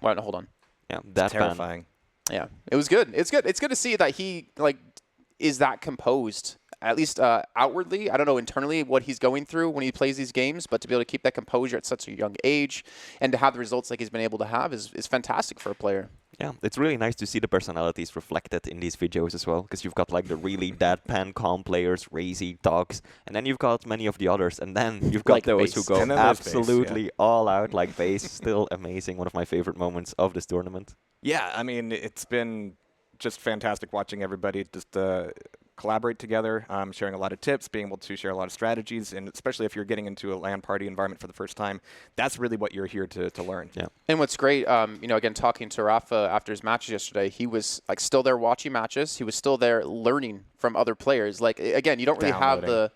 Well, no, hold on. Yeah, that terrifying. Yeah, it was good. It's good. It's good to see that he is that composed. At least outwardly, I don't know internally what he's going through when he plays these games, but to be able to keep that composure at such a young age and to have the results like he's been able to have is fantastic for a player. Yeah, it's really nice to see the personalities reflected in these videos as well, because you've got like the really deadpan calm players, Raisy, Dogs, and then you've got many of the others, and then you've got Like those who Base. go And then there's Base, absolutely all out, like Base. Still amazing, one of my favorite moments of this tournament. Yeah, I mean, it's been just fantastic watching everybody just collaborate together, sharing a lot of tips, being able to share a lot of strategies, and especially if you're getting into a LAN party environment for the first time, that's really what you're here to learn. Yeah. And what's great, you know, again, talking to Rafa after his matches yesterday, he was like still there watching matches. He was still there learning from other players. Like, again, you don't really have the,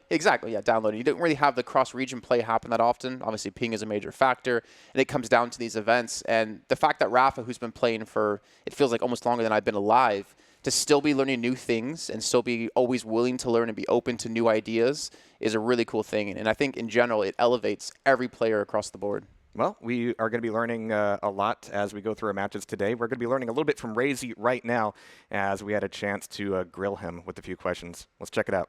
downloading. You don't really have the cross-region play happen that often. Obviously, ping is a major factor, and it comes down to these events. And the fact that Rafa, who's been playing for, it feels like almost longer than I've been alive, to still be learning new things and still be always willing to learn and be open to new ideas is a really cool thing. And I think in general, it elevates every player across the board. Well, we are going to be learning a lot as we go through our matches today. We're going to be learning a little bit from Raizy right now as we had a chance to grill him with a few questions. Let's check it out.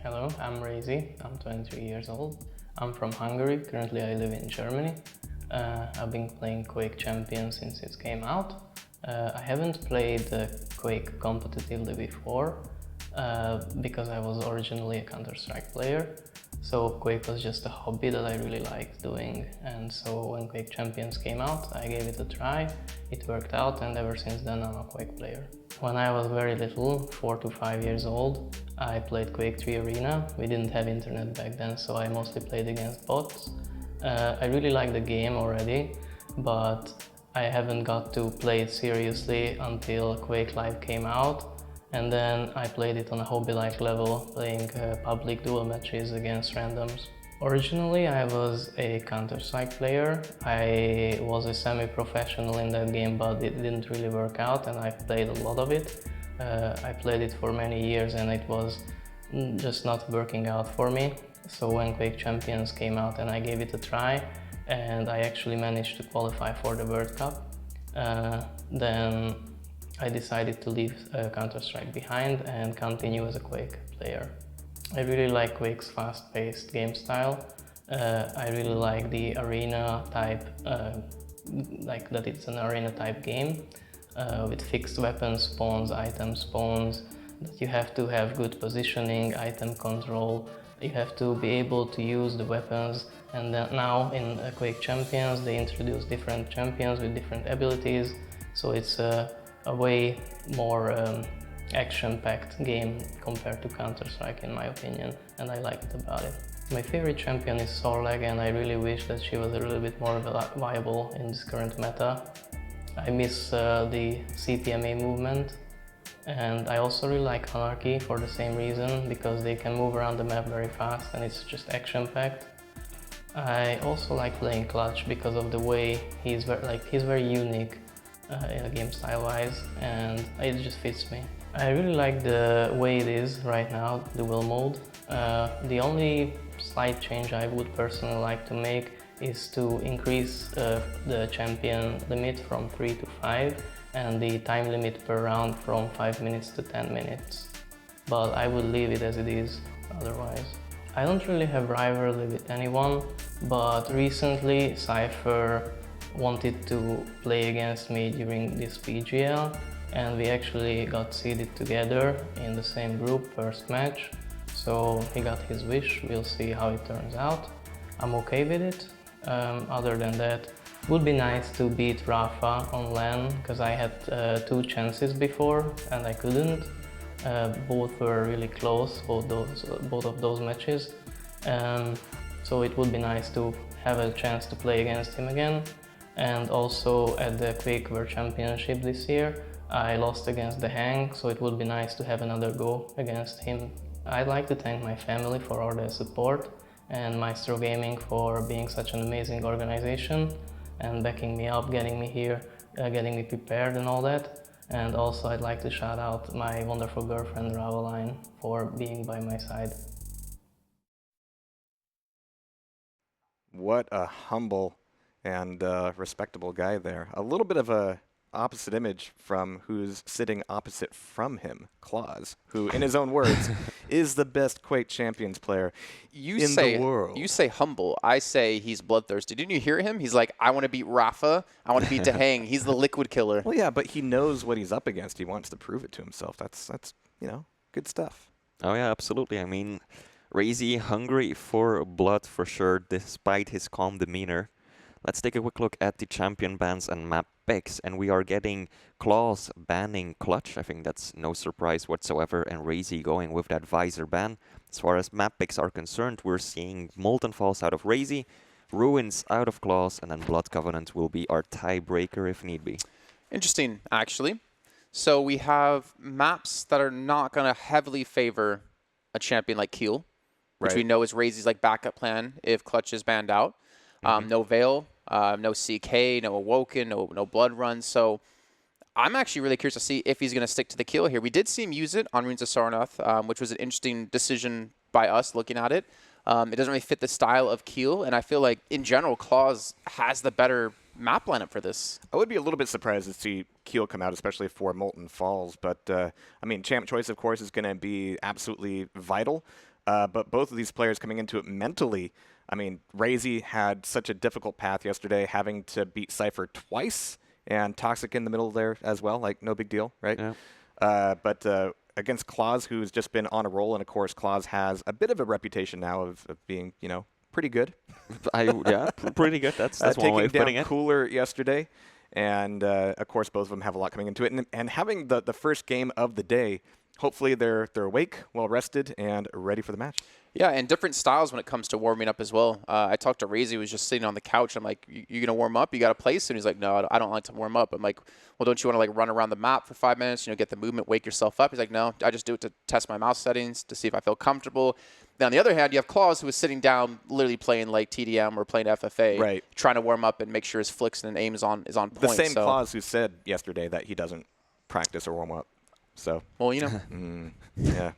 Hello, I'm Raisy. I'm 23 years old. I'm from Hungary. Currently, I live in Germany. I've been playing Quake Champion since it came out. I haven't played Quake competitively before because I was originally a Counter-Strike player. So Quake was just a hobby that I really liked doing, and so when Quake Champions came out, I gave it a try. It worked out, and ever since then I'm a Quake player. When I was very little, 4 to 5 years old, I played Quake 3 Arena. We didn't have internet back then, so I mostly played against bots. I really like the game already, but I haven't got to play it seriously until Quake Live came out, and then I played it on a hobby-like level, playing public duel matches against randoms. Originally, I was a Counter-Strike player. I was a semi-professional in that game, but it didn't really work out, and I played a lot of it. I played it for many years, and it was just not working out for me. So when Quake Champions came out and I gave it a try, and I actually managed to qualify for the World Cup, then I decided to leave Counter-Strike behind and continue as a Quake player. I really like Quake's fast-paced game style. I really like the arena type, like that it's an arena type game with fixed weapon spawns, item spawns, that you have to have good positioning, item control. You have to be able to use the weapons, and then now in Quake Champions they introduce different champions with different abilities, so it's a way more action-packed game compared to Counter-Strike in my opinion, and I like it about it. My favorite champion is Sorlag, and I really wish that she was a little bit more viable in this current meta. I miss the CPMA movement. And I also really like Anarchy for the same reason, because they can move around the map very fast and it's just action-packed. I also like playing Clutch because of the way he's very unique game style-wise, and it just fits me. I really like the way it is right now, dual mode. The only slight change I would personally like to make is to increase the champion limit from 3 to 5. And the time limit per round from 5 minutes to 10 minutes. But I would leave it as it is otherwise. I don't really have rivalry with anyone, but recently Cypher wanted to play against me during this PGL, and we actually got seeded together in the same group first match. So he got his wish, we'll see how it turns out. I'm okay with it. Other than that, would be nice to beat Rafa on LAN, because I had 2 chances before and I couldn't. Both were really close, both of those matches. So it would be nice to have a chance to play against him again. And also at the Quake World Championship this year, I lost against the Hang, so it would be nice to have another go against him. I'd like to thank my family for all their support and Maestro Gaming for being such an amazing organization and backing me up, getting me here, getting me prepared and all that. And also I'd like to shout out my wonderful girlfriend Ravaline for being by my side. What a humble and respectable guy there. A little bit of a opposite image from who's sitting opposite from him, Clawz, who, in his own words, is the best Quake Champions player in the world. You say humble. I say he's bloodthirsty. Didn't you hear him? He's like, I want to beat Rafa. I want to beat Dehang. He's the liquid killer. Well, yeah, but he knows what he's up against. He wants to prove it to himself. That's you know, good stuff. Oh yeah, absolutely. I mean, Raizy hungry for blood for sure, despite his calm demeanor. Let's take a quick look at the champion bans and map picks, and we are getting Clawz banning Clutch. I think that's no surprise whatsoever, and Raizy going with that Visor ban. As far as map picks are concerned, we're seeing Molten Falls out of Raizy, Ruins out of Clawz, and then Blood Covenant will be our tiebreaker if need be. Interesting, actually. So we have maps that are not going to heavily favor a champion like Keel, which we know is Raizy's like backup plan if Clutch is banned out. No Veil, no CK, no Awoken, no Blood Run. So I'm actually really curious to see if he's going to stick to the Keel here. We did see him use it on Runes of Sarnath, which was an interesting decision by us looking at it. It doesn't really fit the style of Keel, and I feel like, in general, Clawz has the better map lineup for this. I would be a little bit surprised to see Keel come out, especially for Molten Falls. But, I mean, champ choice, of course, is going to be absolutely vital. But both of these players coming into it mentally, I mean, Raizy had such a difficult path yesterday, having to beat Cypher twice, and Toxic in the middle there as well. Like, no big deal, right? Yeah. But against Clawz, who's just been on a roll, and of course, Clawz has a bit of a reputation now of being, you know, pretty good. Yeah, pretty good. That's one way of putting it. Taking down Cooler yesterday, and of course, both of them have a lot coming into it. And having the first game of the day, hopefully they're awake, well rested, and ready for the match. Yeah, and different styles when it comes to warming up as well. I talked to Raizy, who was just sitting on the couch. I'm like, you going to warm up? You got to play soon? He's like, no, I don't like to warm up. I'm like, well, don't you want to like run around the map for 5 minutes, you know, get the movement, wake yourself up? He's like, no, I just do it to test my mouse settings, to see if I feel comfortable. Then on the other hand, you have Clawz, who is sitting down, literally playing like TDM or playing FFA, right, trying to warm up and make sure his flicks and aim is on point. The same Clawz who said yesterday that he doesn't practice or warm up. So, well, you know, yeah,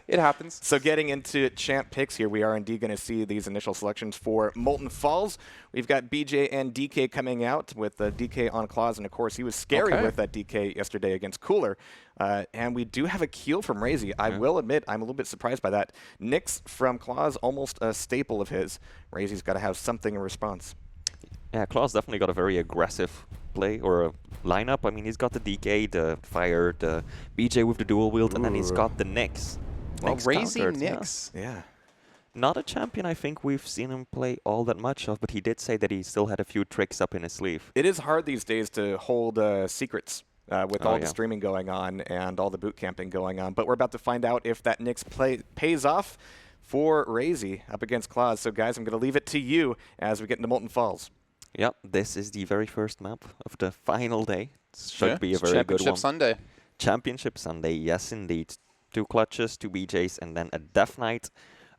it happens. So getting into champ picks here, we are indeed going to see these initial selections for Molten Falls. We've got BJ and DK coming out with DK on Clawz, and of course he was scary with that DK yesterday against Cooler. And we do have a Keel from Raizy. I will admit I'm a little bit surprised by that. Nyx from Clawz, almost a staple of his. Raizy's got to have something in response. Yeah, Clawz definitely got a very aggressive play or a lineup. I mean, he's got the DK, the Fire, the BJ with the dual wield, and then he's got the Nyx. Well, Raizy Nyx. Yeah. Not a champion I think we've seen him play all that much of, but he did say that he still had a few tricks up in his sleeve. It is hard these days to hold secrets with all the streaming going on and all the boot camping going on. But we're about to find out if that Nyx play pays off for Raizy up against Clawz. So, guys, I'm going to leave it to you as we get into Molten Falls. Yep, this is the very first map of the final day. Should be a very good one. Championship Sunday. Championship Sunday, yes indeed. 2 clutches, 2 BJs, and then a Death Knight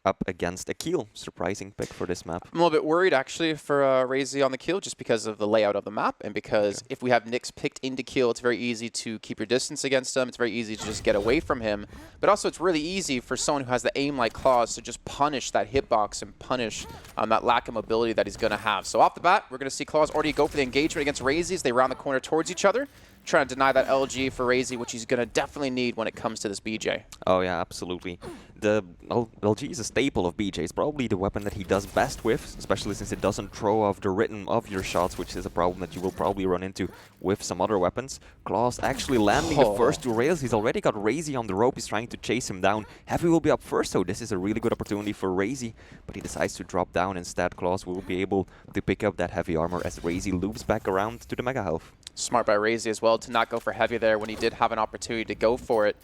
up against a Keel. Surprising pick for this map. I'm a little bit worried, actually, for Raizy on the Keel, just because of the layout of the map, and because if we have Nyx picked into Keel, it's very easy to keep your distance against him. It's very easy to just get away from him. But also, it's really easy for someone who has the aim like Clawz to just punish that hitbox and punish that lack of mobility that he's going to have. So off the bat, we're going to see Clawz already go for the engagement against Raizy as they round the corner towards each other, trying to deny that LG for Raizy, which he's going to definitely need when it comes to this BJ. Oh yeah, absolutely. The LG is a staple of BJ. It's probably the weapon that he does best with, especially since it doesn't throw off the rhythm of your shots, which is a problem that you will probably run into with some other weapons. Clawz actually landing the first 2 rails. He's already got Raizy on the rope. He's trying to chase him down. Heavy will be up first, so this is a really good opportunity for Raizy, but he decides to drop down instead. Clawz will be able to pick up that heavy armor as Raizy loops back around to the Mega Health. Smart by Raizy as well to not go for heavy there when he did have an opportunity to go for it.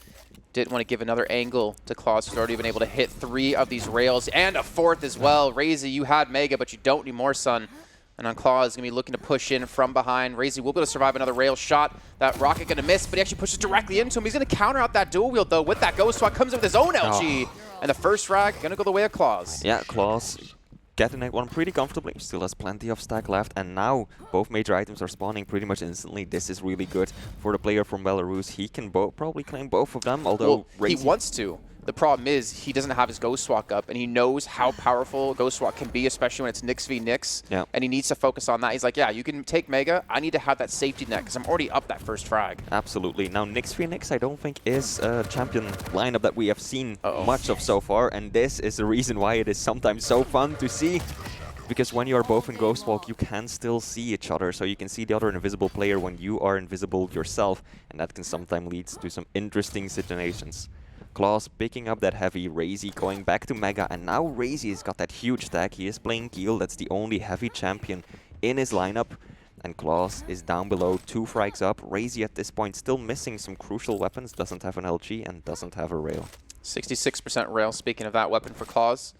Didn't want to give another angle to Clawz, who's already been able to hit 3 of these rails, and a 4th as well. Raizy, you had Mega, but you don't need more, son. And on Clawz, going to be looking to push in from behind. Raizy will be able to survive another rail shot. That rocket going to miss, but he actually pushes directly into him. He's going to counter out that dual wield, though, with that Ghost Swat. Comes in with his own LG. And the first frag going to go the way of Clawz. Yeah, Clawz getting that one pretty comfortably. Still has plenty of stack left, and now both major items are spawning pretty much instantly. This is really good for the player from Belarus. He can probably claim both of them, although he wants to. The problem is he doesn't have his Ghost Walk up, and he knows how powerful Ghost Walk can be, especially when it's Nyx v Nyx, and he needs to focus on that. He's like, yeah, you can take Mega. I need to have that safety net because I'm already up that first frag. Absolutely. Now, Nyx v Nyx, I don't think is a champion lineup that we have seen much of so far, and this is the reason why it is sometimes so fun to see. Because when you are both in Ghost Walk, you can still see each other, so you can see the other invisible player when you are invisible yourself, and that can sometimes lead to some interesting situations. Clawz picking up that heavy, Raizy going back to Mega, and now Raizy has got that huge stack. He is playing Keel, that's the only heavy champion in his lineup, and Clawz is down below, 2 frags up. Raizy at this point still missing some crucial weapons, doesn't have an LG and doesn't have a rail. 66% rail, speaking of that weapon for Clawz.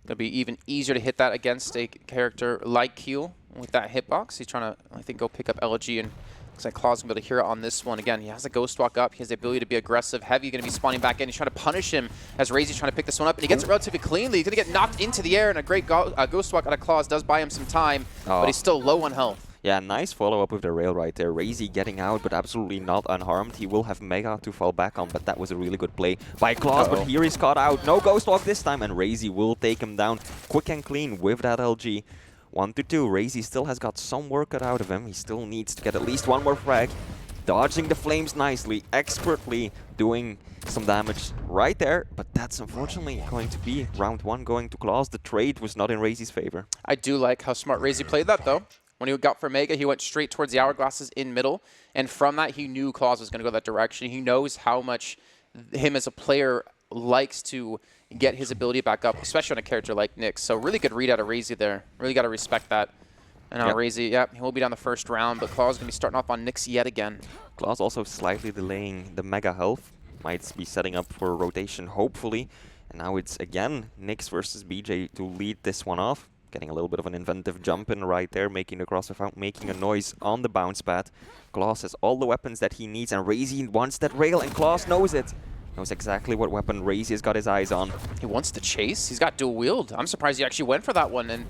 It'll be even easier to hit that against a character like Keel with that hitbox. He's trying to, I think, go pick up LG, and looks like Clawz going to be able to hear it on this one. Again, he has a Ghost Walk up. He has the ability to be aggressive. Heavy going to be spawning back in. He's trying to punish him as Raizy's trying to pick this one up, and he gets it relatively cleanly. He's going to get knocked into the air, and a great Ghost Walk out of Clawz does buy him some time, but he's still low on health. Yeah, nice follow-up with the rail right there. Raizy getting out, but absolutely not unharmed. He will have Mega to fall back on, but that was a really good play by Clawz. But here he's caught out. No Ghost Walk this time, and Raizy will take him down quick and clean with that LG. 1-2. Raizy still has got some work cut out of him. He still needs to get at least one more frag. Dodging the flames nicely, expertly doing some damage right there, but that's unfortunately going to be round 1 going to Clawz. The trade was not in Raizy's favor. I do like how smart Raizy played that, though. When he got for Mega, he went straight towards the hourglasses in middle, and from that, he knew Clawz was going to go that direction. He knows how much him as a player likes to get his ability back up, especially on a character like Nyx. So really good read out of Raizy there. Really got to respect that. And now Raizy, he will be down the first round, but Clawz going to be starting off on Nyx yet again. Clawz also slightly delaying the Mega health. Might be setting up for a rotation, hopefully. And now it's again Nyx versus BJ to lead this one off. Getting a little bit of an inventive jump in right there, making the cross without making a noise on the bounce pad. Clawz has all the weapons that he needs, and Raizy wants that rail, and Clawz knows it. Knows exactly what weapon Raizy has got his eyes on. He wants to chase. He's got dual wield. I'm surprised he actually went for that one. And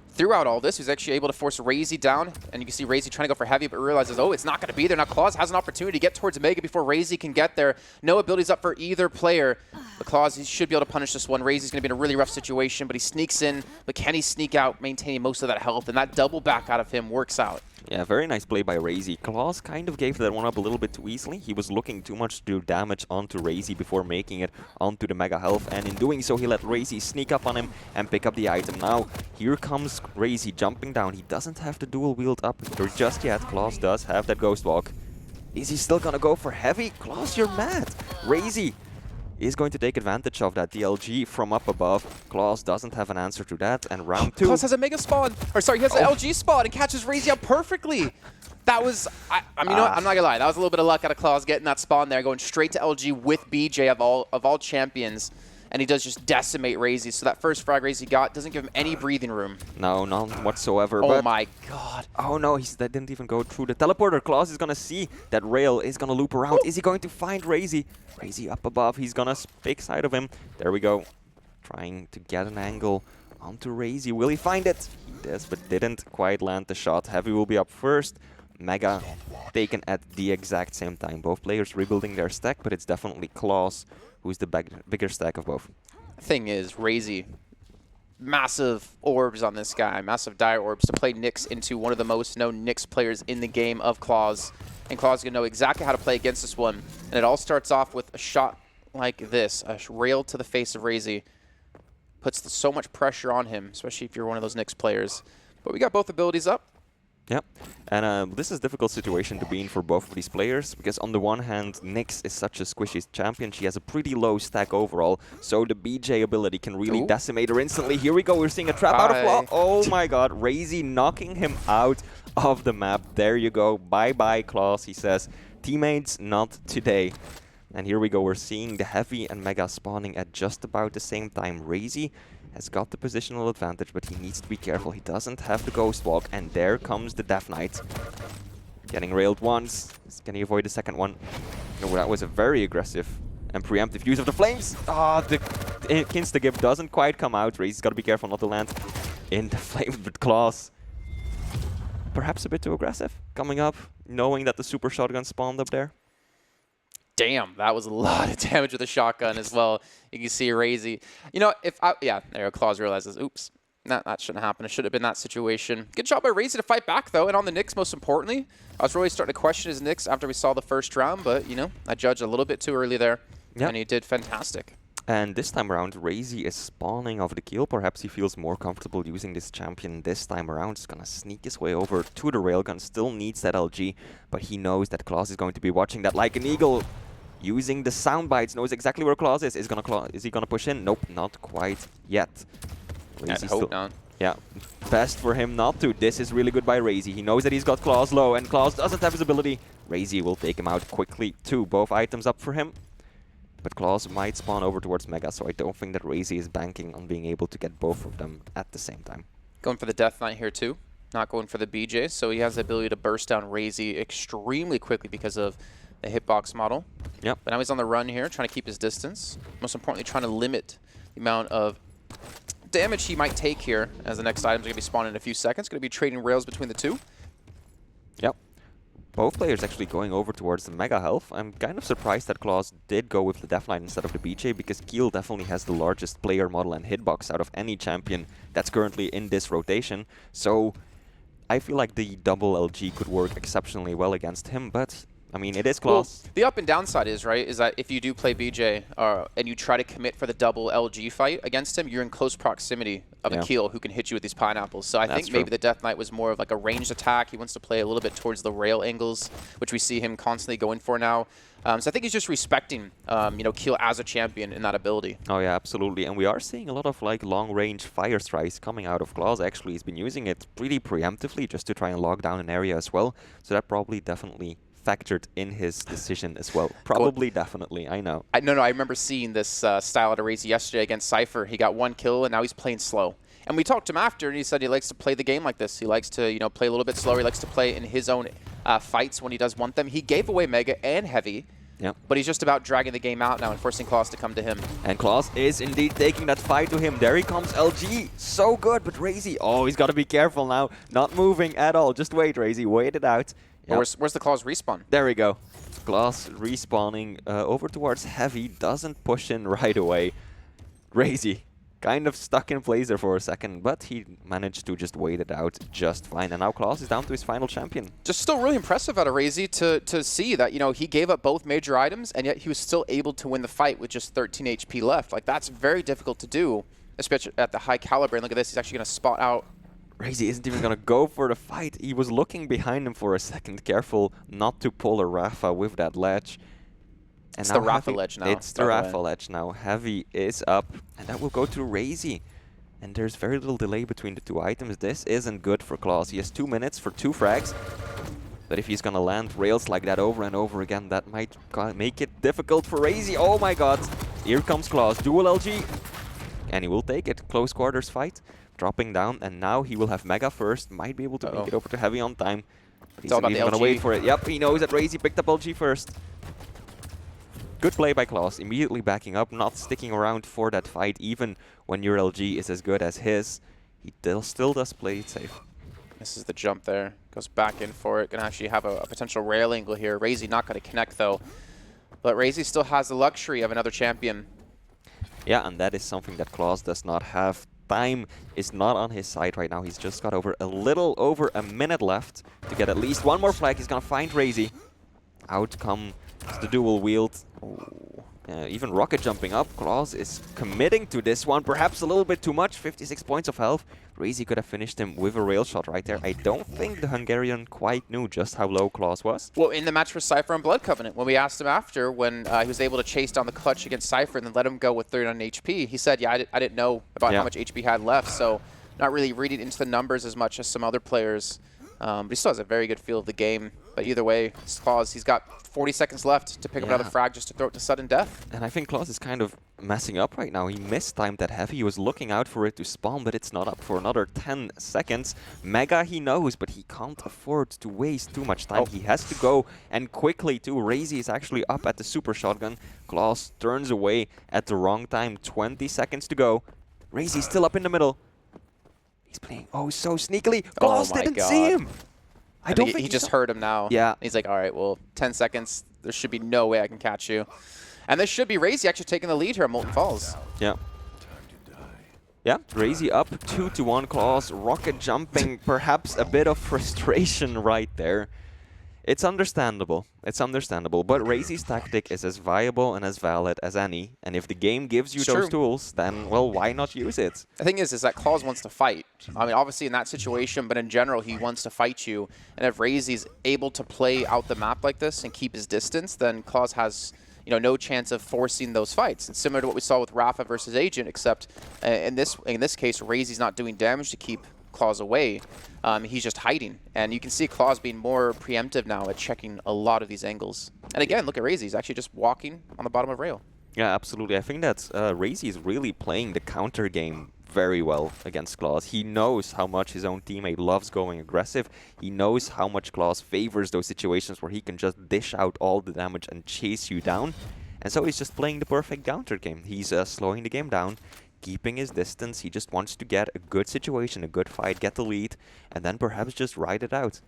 throughout all this, he's actually able to force Raizy down. And you can see Raizy trying to go for heavy, but realizes, oh, it's not going to be there. Now Clawz has an opportunity to get towards Mega before Raizy can get there. No abilities up for either player. But Clawz, he should be able to punish this one. Raizy's going to be in a really rough situation, but he sneaks in. But can he sneak out, maintaining most of that health? And that double back out of him works out. Yeah, very nice play by Raizy. Clawz kind of gave that one up a little bit too easily. He was looking too much to do damage onto Raizy before making it onto the Mega health, and in doing so, he let Raizy sneak up on him and pick up the item. Now, here comes Raizy jumping down. He doesn't have the dual wield up just yet. Clawz does have that Ghost Walk. Is he still gonna go for heavy? Clawz, you're mad. Raizy is going to take advantage of that DLG from up above. Clawz doesn't have an answer to that, and round 2. Clawz has a Mega spawn, or sorry, he has an LG spawn and catches Raizy out perfectly. That was, I mean, you know what? I'm not gonna lie, that was a little bit of luck out of Clawz getting that spawn there, going straight to LG with BJ of all champions. And he does just decimate Raizy. So that first frag Raizy got doesn't give him any breathing room. No, none whatsoever. Oh but my god. Oh no, that didn't even go through the teleporter. Clawz is going to see that rail is going to loop around. Is he going to find Raizy? Raizy up above. He's going to pick side of him. There we go. Trying to get an angle onto Raizy. Will he find it? He does, but didn't quite land the shot. Heavy will be up first. Mega taken at the exact same time. Both players rebuilding their stack, but it's definitely Clawz who's the bigger stack of both. Thing is, Raizy, massive orbs on this guy, massive dire orbs to play Nyx into one of the most known Nyx players in the game of Clawz. And Clawz is going to know exactly how to play against this one. And it all starts off with a shot like this, a rail to the face of Raizy. Puts so much pressure on him, especially if you're one of those Nyx players. But we got both abilities up. Yep, and this is a difficult situation to be in for both of these players, because on the one hand, Nyx is such a squishy champion. She has a pretty low stack overall, so the BJ ability can really decimate her instantly. Here we go, we're seeing a trap out of Claw. Oh my god, Raizy knocking him out of the map. There you go, bye-bye Clawz, he says. Teammates, not today. And here we go, we're seeing the Heavy and Mega spawning at just about the same time. Raizy has got the positional advantage, but he needs to be careful. He doesn't have the Ghost Walk, and there comes the Death Knight. Getting railed once. Can he avoid the second one? No, that was a very aggressive and preemptive use of the flames. Ah, the Kinsta-Gib doesn't quite come out. Raizy's got to be careful not to land in the flames, but Clawz perhaps a bit too aggressive coming up, knowing that the super shotgun spawned up there. Damn, that was a lot of damage with a shotgun as well. You can see Raizy. You know, yeah, there Clawz realizes, oops, that shouldn't happen. It should have been that situation. Good job by Raizy to fight back, though, and on the Nyx, most importantly. I was really starting to question his Nyx after we saw the first round, but, you know, I judged a little bit too early there, and he did fantastic. And this time around, Raizy is spawning off the kill. Perhaps he feels more comfortable using this champion this time around. He's gonna sneak his way over to the railgun. Still needs that LG, but he knows that Clawz is going to be watching that like an eagle. Using the sound bites, knows exactly where Clawz is. Is he gonna push in? Nope, not quite yet. I'd hope not. Yeah, best for him not to. This is really good by Raizy. He knows that he's got Clawz low, and Clawz doesn't have his ability. Raizy will take him out quickly too. Both items up for him. But Clawz might spawn over towards Mega, so I don't think that Raizy is banking on being able to get both of them at the same time. Going for the Death Knight here too. Not going for the BJ, so he has the ability to burst down Raizy extremely quickly because of the hitbox model. Yep. But now he's on the run here, trying to keep his distance. Most importantly, trying to limit the amount of damage he might take here, as the next items are going to be spawning in a few seconds. Going to be trading rails between the two. Yep. Both players actually going over towards the Mega Health. I'm kind of surprised that Clawz did go with the Death Knight instead of the BJ, because Keel definitely has the largest player model and hitbox out of any champion that's currently in this rotation. So I feel like the double LG could work exceptionally well against him, but I mean, it is Clawz. Well, the up and downside is, right, is that if you do play BJ and you try to commit for the double LG fight against him, you're in close proximity of a Keel who can hit you with these pineapples. So I think maybe the Death Knight was more of like a ranged attack. He wants to play a little bit towards the rail angles, which we see him constantly going for now. So I think he's just respecting, you know, Keel as a champion in that ability. Oh yeah, absolutely. And we are seeing a lot of like long-range fire strikes coming out of Clawz. Actually, he's been using it pretty preemptively just to try and lock down an area as well. So that probably definitely factored in his decision as well. Probably, definitely, I know. No, I remember seeing this style at a race yesterday against Cypher. He got 1 kill, and now he's playing slow. And we talked to him after, and he said he likes to play the game like this. He likes to, you know, play a little bit slower. He likes to play in his own fights when he does want them. He gave away Mega and Heavy, but he's just about dragging the game out now and forcing Clawz to come to him. And Clawz is indeed taking that fight to him. There he comes, LG. So good, but Raizy, oh, he's got to be careful now. Not moving at all. Just wait, Raizy. Wait it out. Yep. Where's the Clawz respawn? There we go. Clawz respawning over towards Heavy. Doesn't push in right away. Raizy kind of stuck in place there for a second, but he managed to just wait it out just fine. And now Clawz is down to his final champion. Just still really impressive out of Raizy to see that, you know, he gave up both major items, and yet he was still able to win the fight with just 13 HP left. Like, that's very difficult to do, especially at the high caliber. And look at this, he's actually going to spot out. Raizy isn't even going to go for the fight. He was looking behind him for a second, careful not to pull a Rafa with that ledge. And it's the Rafa ledge now. It's the Rafa ledge now. Heavy is up, and that will go to Raizy. And there's very little delay between the two items. This isn't good for Clawz. He has 2 minutes for 2 frags. But if he's going to land rails like that over and over again, that might make it difficult for Raizy. Oh my god. Here comes Clawz. Dual LG. And he will take it. Close quarters fight. Dropping down, and now he will have Mega first. Might be able to make it over to Heavy on time. But he's not even going to wait for it. Yep, he knows that Raizy picked up LG first. Good play by Clawz, immediately backing up, not sticking around for that fight, even when your LG is as good as his. He still does play it safe. Misses the jump there, goes back in for it. Gonna actually have a potential rail angle here. Raizy not going to connect though, but Raizy still has the luxury of another champion. Yeah, and that is something that Clawz does not have. Time is not on his side right now. He's just got a little over a minute left to get at least one more flag. He's going to find Raizy. Out comes the dual wield. Even rocket jumping up. Clawz is committing to this one. Perhaps a little bit too much. 56 points of health. Raizy could have finished him with a rail shot right there. I don't think the Hungarian quite knew just how low Clawz was. Well, in the match for Cypher and Blood Covenant, when we asked him after, when he was able to chase down the clutch against Cypher and then let him go with 39 HP, he said, yeah, I didn't know about how much HP he had left, so not really reading into the numbers as much as some other players. But he still has a very good feel of the game. But either way, Clawz, he's got 40 seconds left to pick up another frag just to throw it to sudden death. And I think Clawz is kind of messing up right now. He mistimed that Heavy. He was looking out for it to spawn, but it's not up for another 10 seconds. Mega he knows, but he can't afford to waste too much time. He has to go, and quickly too. Raizy is actually up at the super shotgun. Clawz turns away at the wrong time. 20 seconds to go. Raizy still up in the middle. He's playing so sneakily. Clawz didn't see him. I don't think he just heard him now. Yeah. He's like, all right, well, 10 seconds. there should be no way I can catch you. And this should be Raizy actually taking the lead here at Molten Falls. Yeah. Yeah, Raisy up 2-1. Clawz rocket jumping, perhaps a bit of frustration right there. It's understandable. It's understandable. But Raisy's tactic is as viable and as valid as any. And if the game gives you those tools, then, well, why not use it? The thing is that Clawz wants to fight. I mean, obviously in that situation, but in general, he wants to fight you. And if Raizy's able to play out the map like this and keep his distance, then Clawz has, you know, no chance of forcing those fights. It's similar to what we saw with Rafa versus Agent, except in this case, Raizy's not doing damage to keep Clawz away. He's just hiding. And you can see Clawz being more preemptive now at checking a lot of these angles. And again, look at Raizy. He's actually just walking on the bottom of rail. Yeah, absolutely. I think that Raizy is really playing the counter game very well against Clawz. He knows how much his own teammate loves going aggressive. He knows how much Clawz favors those situations where he can just dish out all the damage and chase you down. And so he's just playing the perfect counter game. He's slowing the game down, keeping his distance. He just wants to get a good situation, a good fight, get the lead, and then perhaps just ride it out.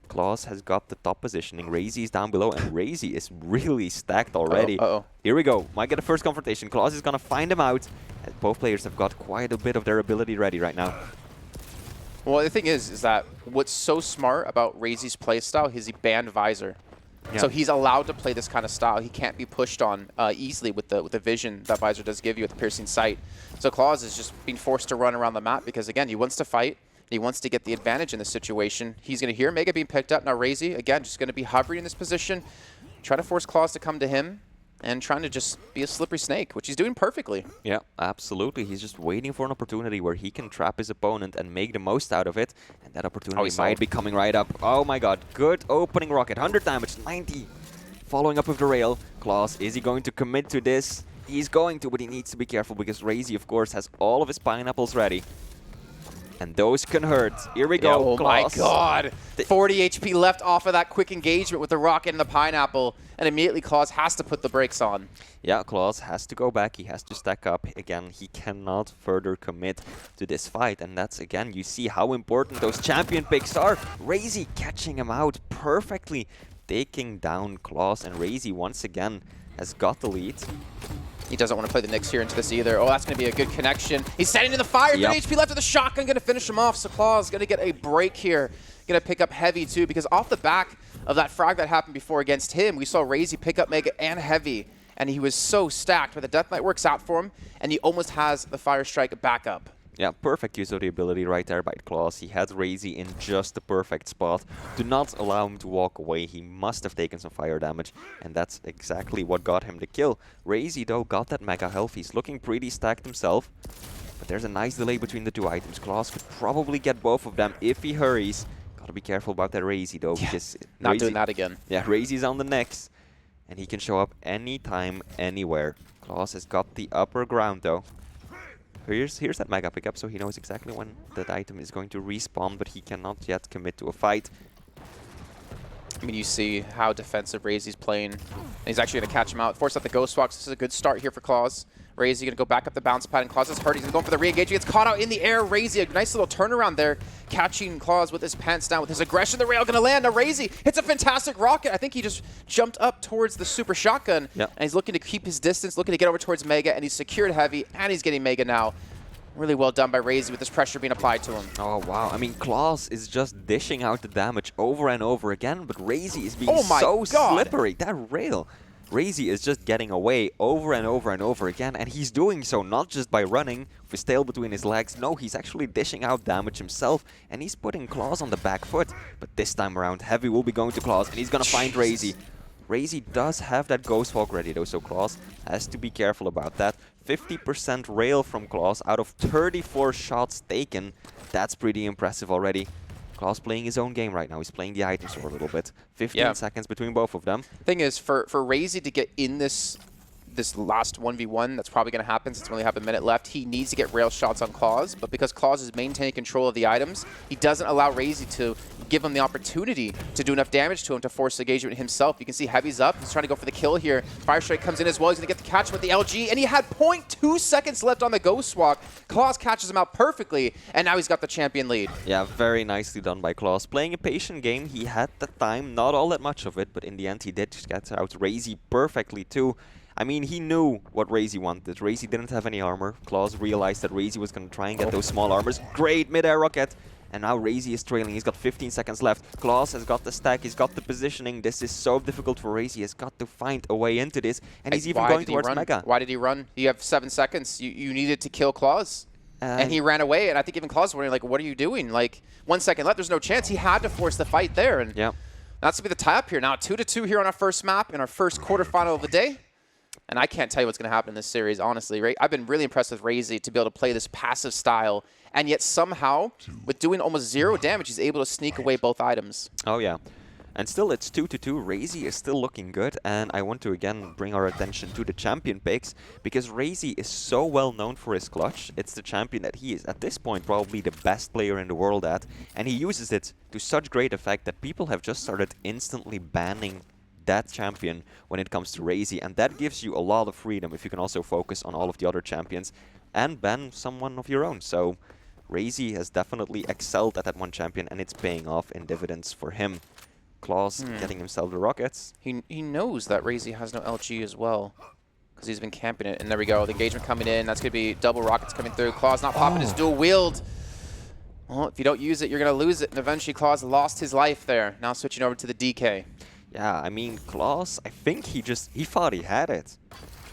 Clawz has got the top positioning. Raizy is down below, and Raizy is really stacked already. Here we go. Might get a first confrontation. Clawz is going to find him out. And both players have got quite a bit of their ability ready right now. Well, the thing is that what's so smart about Raizy's playstyle is he banned Visor. Yeah. So he's allowed to play this kind of style. He can't be pushed on easily with the vision that Visor does give you at the piercing sight. So Clawz is just being forced to run around the map because, again, he wants to fight. He wants to get the advantage in this situation. He's going to hear Mega being picked up. Now Raizy, again, just going to be hovering in this position, trying to force Clawz to come to him, and trying to just be a slippery snake, which he's doing perfectly. Yeah, absolutely. He's just waiting for an opportunity where he can trap his opponent and make the most out of it. And that opportunity might be coming right up. Oh my god, good opening rocket. 100 damage, 90. Following up with the rail. Clawz, is he going to commit to this? He's going to, but he needs to be careful because Raizy, of course, has all of his pineapples ready. And those can hurt. Here we go. Oh my god. 40 HP left off of that quick engagement with the rocket and the pineapple. And immediately Clawz has to put the brakes on. Yeah, Clawz has to go back. He has to stack up. Again, he cannot further commit to this fight. And that's, again, you see how important those champion picks are. Raizy catching him out perfectly. Taking down Clawz. And Raizy, once again, has got the lead. He doesn't want to play the Nyx here into this either. Oh, that's going to be a good connection. He's setting in the fire. 30 HP left with the shotgun. Going to finish him off. So Clawz going to get a break here. Going to pick up Heavy too, because off the back of that frag that happened before against him, we saw Raizy pick up Mega and Heavy. And he was so stacked, but the Death Knight works out for him, and he almost has the Fire Strike back up. Yeah, perfect use of the ability right there by Clawz. He had Raizy in just the perfect spot. Do not allow him to walk away. He must have taken some fire damage, and that's exactly what got him the kill. Raizy, though, got that mega health. He's looking pretty stacked himself, but there's a nice delay between the two items. Clawz could probably get both of them if he hurries. Gotta be careful about that Raizy, though, because not doing that again. Yeah, Raizy's on the next, and he can show up anytime, anywhere. Clawz has got the upper ground, though. Here's that mega pickup, so he knows exactly when that item is going to respawn, but he cannot yet commit to a fight. I mean, you see how defensive Raizy's playing. And he's actually going to catch him out. Force out the Ghost Walks. This is a good start here for Clawz. Raizy going to go back up the bounce pad, and Clawz is hurt. He's going to go for the re-engage. He gets caught out in the air. Raizy, a nice little turnaround there, catching Clawz with his pants down, with his aggression. The rail going to land. Now Raizy hits a fantastic rocket. I think he just jumped up towards the super shotgun, and he's looking to keep his distance, looking to get over towards Mega, and he's secured Heavy, and he's getting Mega now. Really well done by Raizy with this pressure being applied to him. Oh, wow. I mean, Clawz is just dishing out the damage over and over again, but Raizy is being so slippery. That rail. Raizy is just getting away over and over and over again, and he's doing so not just by running with his tail between his legs. No, he's actually dishing out damage himself, and he's putting Clawz on the back foot. But this time around, Heavy will be going to Clawz, and he's going to find Raizy. Raizy does have that Ghost Walk ready, though, so Clawz has to be careful about that. 50% rail from Clawz out of 34 shots taken. That's pretty impressive already. Clawz playing his own game right now. He's playing the items for a little bit. 15 seconds between both of them. Thing is, for Raizy to get in this this last 1v1 that's probably going to happen since we only have a minute left. He needs to get rail shots on Clawz, but because Clawz is maintaining control of the items, he doesn't allow Raizy to give him the opportunity to do enough damage to him to force engagement himself. You can see Heavy's up. He's trying to go for the kill here. Fire Strike comes in as well. He's going to get the catch with the LG, and he had 0.2 seconds left on the Ghost Walk. Clawz catches him out perfectly, and now he's got the champion lead. Yeah, very nicely done by Clawz. Playing a patient game, he had the time, not all that much of it, but in the end he did get out Raizy perfectly too. I mean, he knew what Raizy wanted. Raizy didn't have any armor. Clawz realized that Raizy was going to try and get those small armors. Great mid-air rocket. And now Raizy is trailing. He's got 15 seconds left. Clawz has got the stack. He's got the positioning. This is so difficult for Raizy. He has got to find a way into this. And he's even going towards Mega. Why did he run? You have 7 seconds. You needed to kill Clawz. And he ran away. And I think even Clawz was wondering, like, what are you doing? Like, 1 second left. There's no chance. He had to force the fight there. And that's going to be the tie-up here. Now 2-2 here on our first map in our first quarterfinal of the day. And I can't tell you what's going to happen in this series, honestly. I've been really impressed with Raizy to be able to play this passive style, and yet somehow, with doing almost 0 damage, he's able to sneak away both items. Oh, yeah. And still, it's 2-2. Raizy is still looking good, and I want to again bring our attention to the champion picks, because Raizy is so well known for his clutch. It's the champion that he is, at this point, probably the best player in the world at, and he uses it to such great effect that people have just started instantly banning that champion when it comes to Raizy, and that gives you a lot of freedom if you can also focus on all of the other champions and ban someone of your own. So Raizy has definitely excelled at that one champion, and it's paying off in dividends for him. Clawz getting himself the rockets. He knows that Raizy has no LG as well, because he's been camping it. And there we go, the engagement coming in. That's going to be double rockets coming through. Clawz not popping his dual wield. Well, if you don't use it, you're going to lose it. And eventually Clawz lost his life there. Now switching over to the DK. Yeah, I mean, Clawz, I think he thought he had it.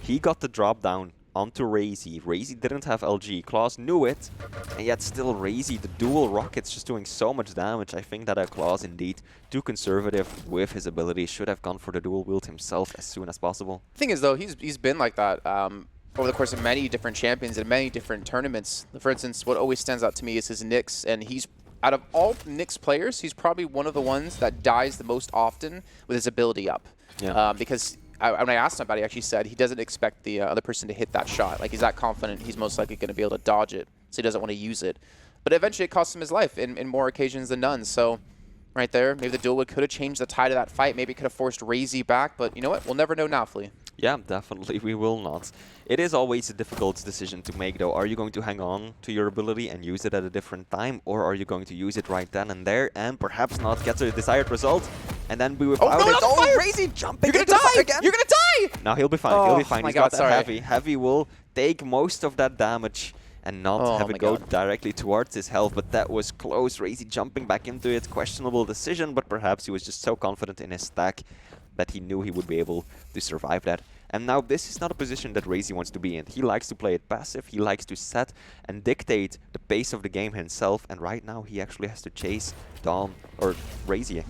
He got the drop down onto Raizy. Raizy didn't have LG. Clawz knew it, and yet still Raizy, the dual rockets, just doing so much damage. I think that Clawz, indeed, too conservative with his ability, should have gone for the dual wield himself as soon as possible. The thing is, though, he's been like that over the course of many different champions and many different tournaments. For instance, what always stands out to me is his Nyx, and he's out of all Nyx players, he's probably one of the ones that dies the most often with his ability up. Yeah. Because when I asked him about it, he actually said he doesn't expect the other person to hit that shot. Like, he's that confident he's most likely going to be able to dodge it, so he doesn't want to use it. But eventually it costs him his life in more occasions than none. So right there, maybe the dual wield could have changed the tide of that fight. Maybe it could have forced Raizy back, but you know what? We'll never know now, Flea. Yeah, definitely, we will not. It is always a difficult decision to make, though. Are you going to hang on to your ability and use it at a different time, or are you going to use it right then and there and perhaps not get the desired result and then be without it? Oh, Raizy jumping! You're gonna die again! You're gonna die! No, he'll be fine. He'll be fine. He's got that Heavy. Heavy will take most of that damage and not have it go directly towards his health, but that was close. Raizy jumping back into it. Questionable decision, but perhaps he was just so confident in his stack that he knew he would be able to survive that. And now this is not a position that Raizy wants to be in. He likes to play it passive, he likes to set and dictate the pace of the game himself, and right now he actually has to chase Dawn, or Raizy.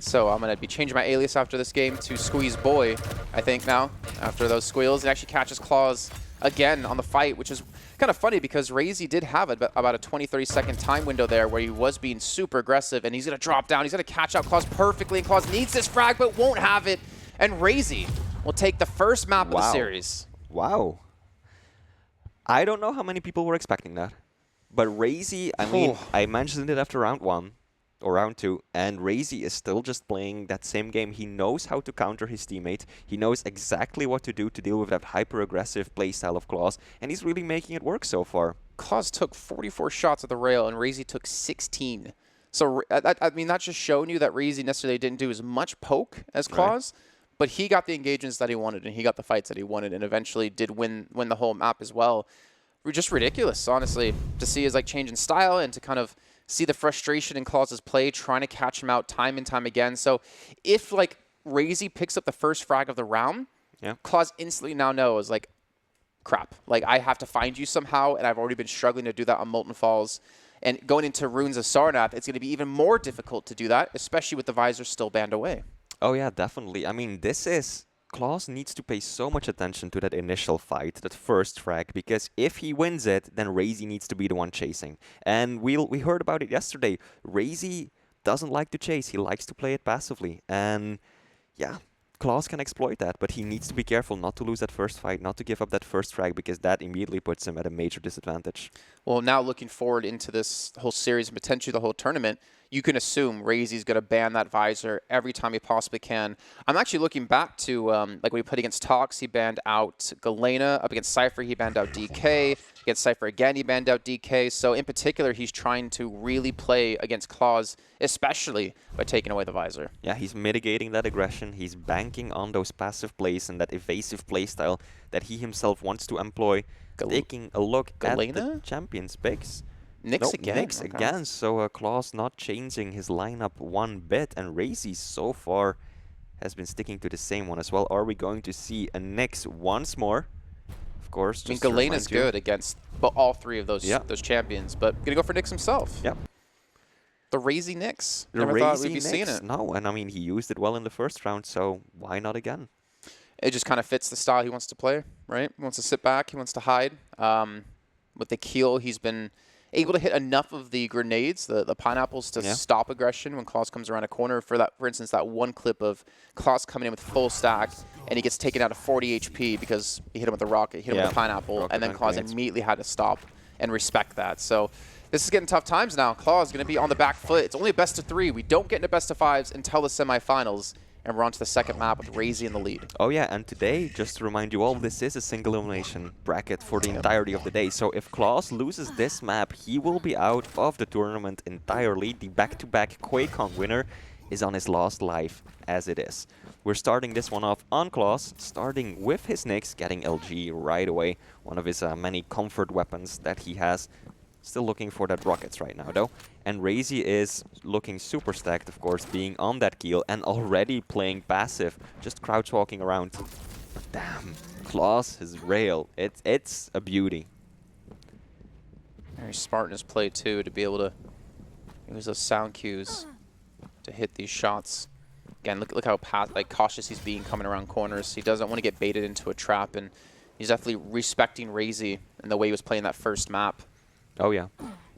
So I'm going to be changing my alias after this game to Squeeze Boy, I think now, after those squeals. It actually catches Clawz again on the fight, which is kind of funny because Raizy did have about a 20-30 second time window there where he was being super aggressive, and he's going to drop down. He's going to catch out Clawz perfectly, and Clawz needs this frag but won't have it. And Raizy will take the first map of the series. Wow. I don't know how many people were expecting that. But Raizy, I mean, I mentioned it after round 1 or round 2, and Raizy is still just playing that same game. He knows how to counter his teammate. He knows exactly what to do to deal with that hyper-aggressive playstyle of Clawz, and he's really making it work so far. Clawz took 44 shots at the rail, and Raizy took 16. So, I mean, that's just showing you that Raizy necessarily didn't do as much poke as Clawz. Right. But he got the engagements that he wanted, and he got the fights that he wanted, and eventually did win the whole map as well. Just ridiculous, honestly, to see his change in style and to kind of see the frustration in Clawz's play, trying to catch him out time and time again. So if Raizy picks up the first frag of the round, Clawz instantly now knows crap. I have to find you somehow, and I've already been struggling to do that on Molten Falls. And going into Runes of Sarnath, it's going to be even more difficult to do that, especially with the visor still banned away. Oh yeah, definitely. I mean, Clawz needs to pay so much attention to that initial fight, that first frag, because if he wins it, then Raizy needs to be the one chasing. And we heard about it yesterday. Raizy doesn't like to chase, he likes to play it passively. And yeah, Clawz can exploit that, but he needs to be careful not to lose that first fight, not to give up that first frag, because that immediately puts him at a major disadvantage. Well, now looking forward into this whole series and potentially the whole tournament, you can assume Raisy's going to ban that visor every time he possibly can. I'm actually looking back to, like when he played against Tox, he banned out Galena. Up against Cypher, he banned out DK. Against Cypher again, he banned out DK. So in particular, he's trying to really play against Clawz, especially by taking away the visor. Yeah, he's mitigating that aggression. He's banking on those passive plays and that evasive playstyle that he himself wants to employ. Taking a look Galena? at the champions picks. Nyx again? Nyx again, so Clawz not changing his lineup one bit, and Raizy so far has been sticking to the same one as well. Are we going to see a Nyx once more? Of course. I mean, Galena's good against all three of those champions, but gonna go for Nyx himself. Yep. The Raisy Nyx. The Never thought we'd be Nyx, seeing it. No, and I mean, he used it well in the first round, so why not again? It just kind of fits the style he wants to play, right? He wants to sit back, he wants to hide. With the Keel, he's been able to hit enough of the grenades, the pineapples, to stop aggression when Clawz comes around a corner. For instance, that one clip of Clawz coming in with full stack, and he gets taken out of 40 HP because he hit him with the rocket, hit him with the pineapple, and then Clawz immediately had to stop and respect that. So this is getting tough times now. Clawz going to be on the back foot. It's only a best of 3. We don't get into best of 5s until the semifinals. And we're on to the second map with Raisy in the lead. Oh yeah, and today, just to remind you all, this is a single elimination bracket for the entirety of the day. So if Clawz loses this map, he will be out of the tournament entirely. The back-to-back QuakeCon winner is on his last life as it is. We're starting this one off on Clawz, starting with his Nyx, getting LG right away. One of his many comfort weapons that he has. Still looking for that rockets right now, though. And Raisy is looking super stacked, of course, being on that Keel and already playing passive, just crouch walking around. Damn, Clawz, his rail, it's a beauty. Very smart in his play, too, to be able to use those sound cues to hit these shots. Again, look how cautious he's being coming around corners. He doesn't want to get baited into a trap, and he's definitely respecting Raisy in the way he was playing that first map. Oh yeah,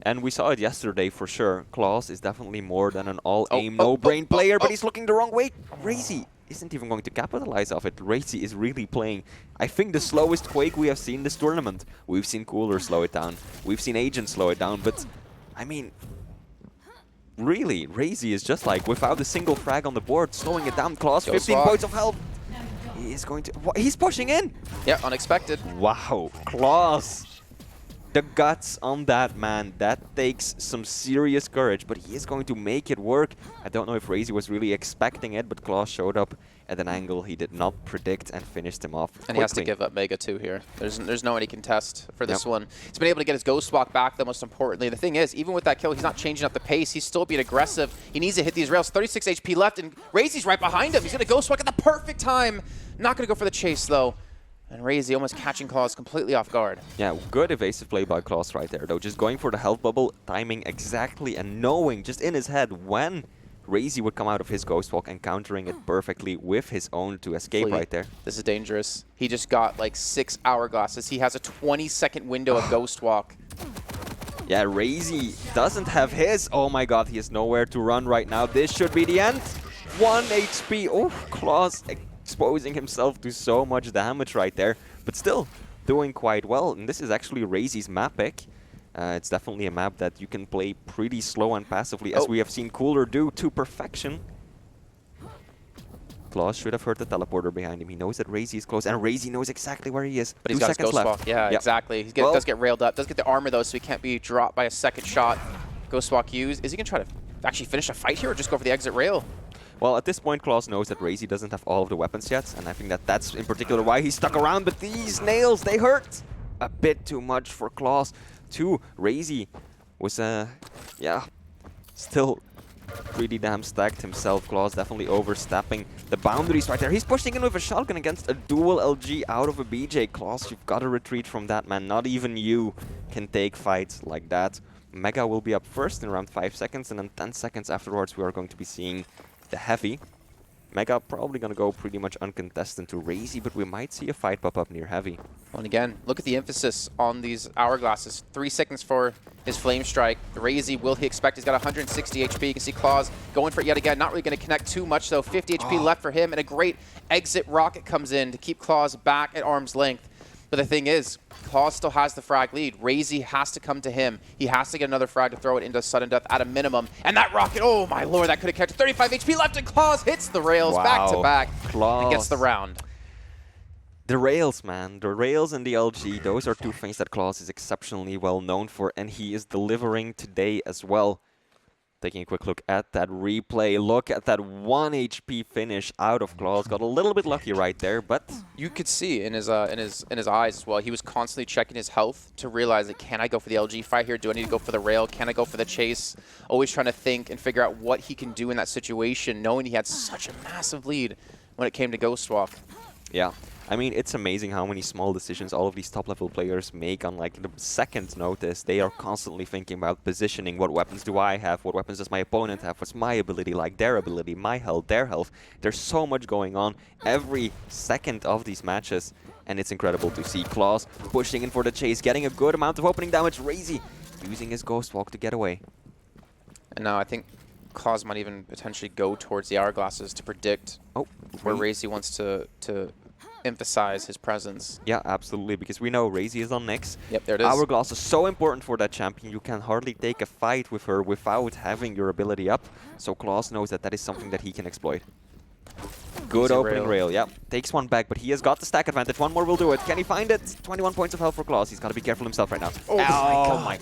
and we saw it yesterday for sure. Clawz is definitely more than an all-aim, no-brain player, but he's looking the wrong way. Raisy isn't even going to capitalize off it. Raisy is really playing, I think, the slowest Quake we have seen this tournament. We've seen Cooler slow it down. We've seen Agent slow it down, but, I mean, really, Raisy is just like, without a single frag on the board, slowing it down. Clawz, 15 points of health. He is going to... He's pushing in! Yeah, unexpected. Wow, Clawz. The guts on that man, that takes some serious courage, but he is going to make it work. I don't know if Raisy was really expecting it, but Clawz showed up at an angle he did not predict and finished him off quickly. And he has to give up Mega 2 here. There's no one he can test for this one. He's been able to get his Ghost Walk back, though, most importantly. The thing is, even with that kill, he's not changing up the pace. He's still being aggressive. He needs to hit these rails. 36 HP left, and Raisy's right behind him. He's going to Ghost Walk at the perfect time. Not going to go for the chase, though. And Raisy almost catching Clawz completely off guard. Yeah, good evasive play by Clawz right there, though. Just going for the health bubble, timing exactly, and knowing just in his head when Raisy would come out of his Ghost Walk and countering it perfectly with his own to escape right there. This is dangerous. He just got like 6 hourglasses. He has a 20-second window of Ghost Walk. Yeah, Raisy doesn't have his. Oh my god, he has nowhere to run right now. This should be the end. 1 HP. Oh, Clawz exposing himself to so much damage right there, but still doing quite well. And this is actually Raisy's map pick. It's definitely a map that you can play pretty slow and passively, as we have seen Cooler do to perfection. Clawz should have heard the teleporter behind him. He knows that Raisy is close, and Raisy knows exactly where he is. But he's got his Ghost Walk. Yeah, exactly. He does get railed up. Does get the armor, though, so he can't be dropped by a second shot. Ghost Walk used. Is he going to try to actually finish a fight here, or just go for the exit rail? Well, at this point, Clawz knows that Raisy doesn't have all of the weapons yet, and I think that that's in particular why he's stuck around. But these nails, they hurt a bit too much for Clawz. Raisy was, still pretty damn stacked himself. Clawz definitely overstepping the boundaries right there. He's pushing in with a shotgun against a dual LG out of a BJ. Clawz, you've got to retreat from that, man. Not even you can take fights like that. Mega will be up first in around 5 seconds, and then 10 seconds afterwards we are going to be seeing the Heavy. Mega probably going to go pretty much uncontested to Raizy, but we might see a fight pop up near Heavy. Well, and again, look at the emphasis on these hourglasses. 3 seconds for his Flame Strike. Raizy, will he expect? He's got 160 HP. You can see Clawz going for it yet again. Not really going to connect too much, though. 50 HP left for him, and a great exit rocket comes in to keep Clawz back at arm's length. But the thing is, Clawz still has the frag lead. Raizy has to come to him. He has to get another frag to throw it into sudden death at a minimum. And that rocket, oh my lord, that could have kept 35 HP left, and Clawz hits the rails back to back and gets the round. The rails, man. The rails and the LG, those are two things that Clawz is exceptionally well known for, and he is delivering today as well. Taking a quick look at that replay, look at that 1 HP finish out of Clawz. Got a little bit lucky right there, but you could see in his eyes as well. He was constantly checking his health to realize that, can I go for the LG fight here? Do I need to go for the rail? Can I go for the chase? Always trying to think and figure out what he can do in that situation, knowing he had such a massive lead when it came to Ghost Walk. Yeah. I mean, it's amazing how many small decisions all of these top-level players make on like the second notice. They are constantly thinking about positioning. What weapons do I have? What weapons does my opponent have? What's my ability like? Their ability, my health, their health. There's so much going on every second of these matches, and it's incredible to see Clawz pushing in for the chase, getting a good amount of opening damage. Raizy using his Ghost Walk to get away. And now I think Clawz might even potentially go towards the hourglasses to predict where Raizy wants to emphasize his presence. Yeah, absolutely, because we know Raizy is on next. Yep, there it is. Hourglass is so important for that champion. You can hardly take a fight with her without having your ability up. So Clawz knows that that is something that he can exploit. Good opening rail, yeah. Takes one back, but he has got the stack advantage. One more will do it. Can he find it? 21 points of health for Clawz. He's got to be careful himself right now. Oh my God.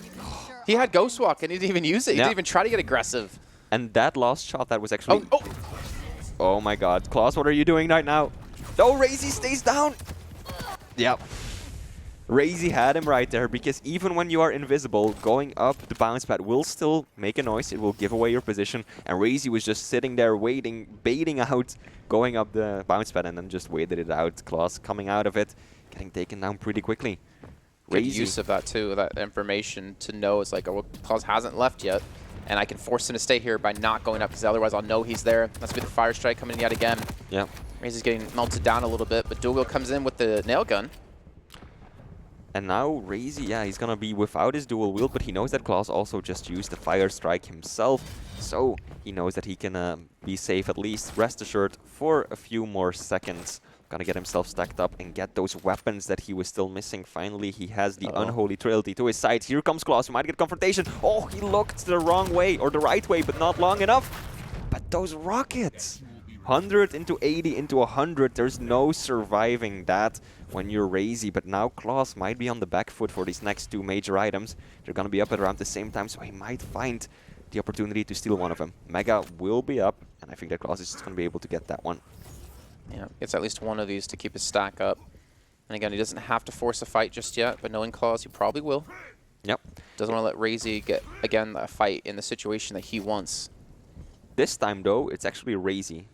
He had Ghost Walk and he didn't even use it. He didn't even try to get aggressive. And that last shot, that was actually... Oh my God. Clawz, what are you doing right now? No, Raizy stays down. Yep. Raizy had him right there, because even when you are invisible, going up the bounce pad will still make a noise. It will give away your position. And Raizy was just sitting there waiting, baiting out, going up the bounce pad, and then just waited it out. Clawz coming out of it, getting taken down pretty quickly. Good use of that too, that information to know it's like, oh, well, Clawz hasn't left yet. And I can force him to stay here by not going up, because otherwise I'll know he's there. That's be the Fire Strike coming in yet again. Yeah. Raizy's getting melted down a little bit, but Dual Wheel comes in with the nail gun. And now Raizy, yeah, he's gonna be without his dual wield, but he knows that Clawz also just used the Fire Strike himself. So he knows that he can be safe at least, rest assured, for a few more seconds. Gonna get himself stacked up and get those weapons that he was still missing. Finally, he has the Unholy Trinity to his side. Here comes Clawz. He might get confrontation. Oh, he looked the wrong way, or the right way, but not long enough. But those rockets! 100 into 80 into 100. There's no surviving that when you're Raizy. But now Clawz might be on the back foot for these next two major items. They're gonna be up at around the same time, so he might find the opportunity to steal one of them. Mega will be up, and I think that Clawz is just gonna be able to get that one. Yeah, gets at least one of these to keep his stack up. And again, he doesn't have to force a fight just yet, but knowing Clawz, he probably will. Yep. Doesn't want to let Raizy get, again, a fight in the situation that he wants. This time, though, it's actually Raizy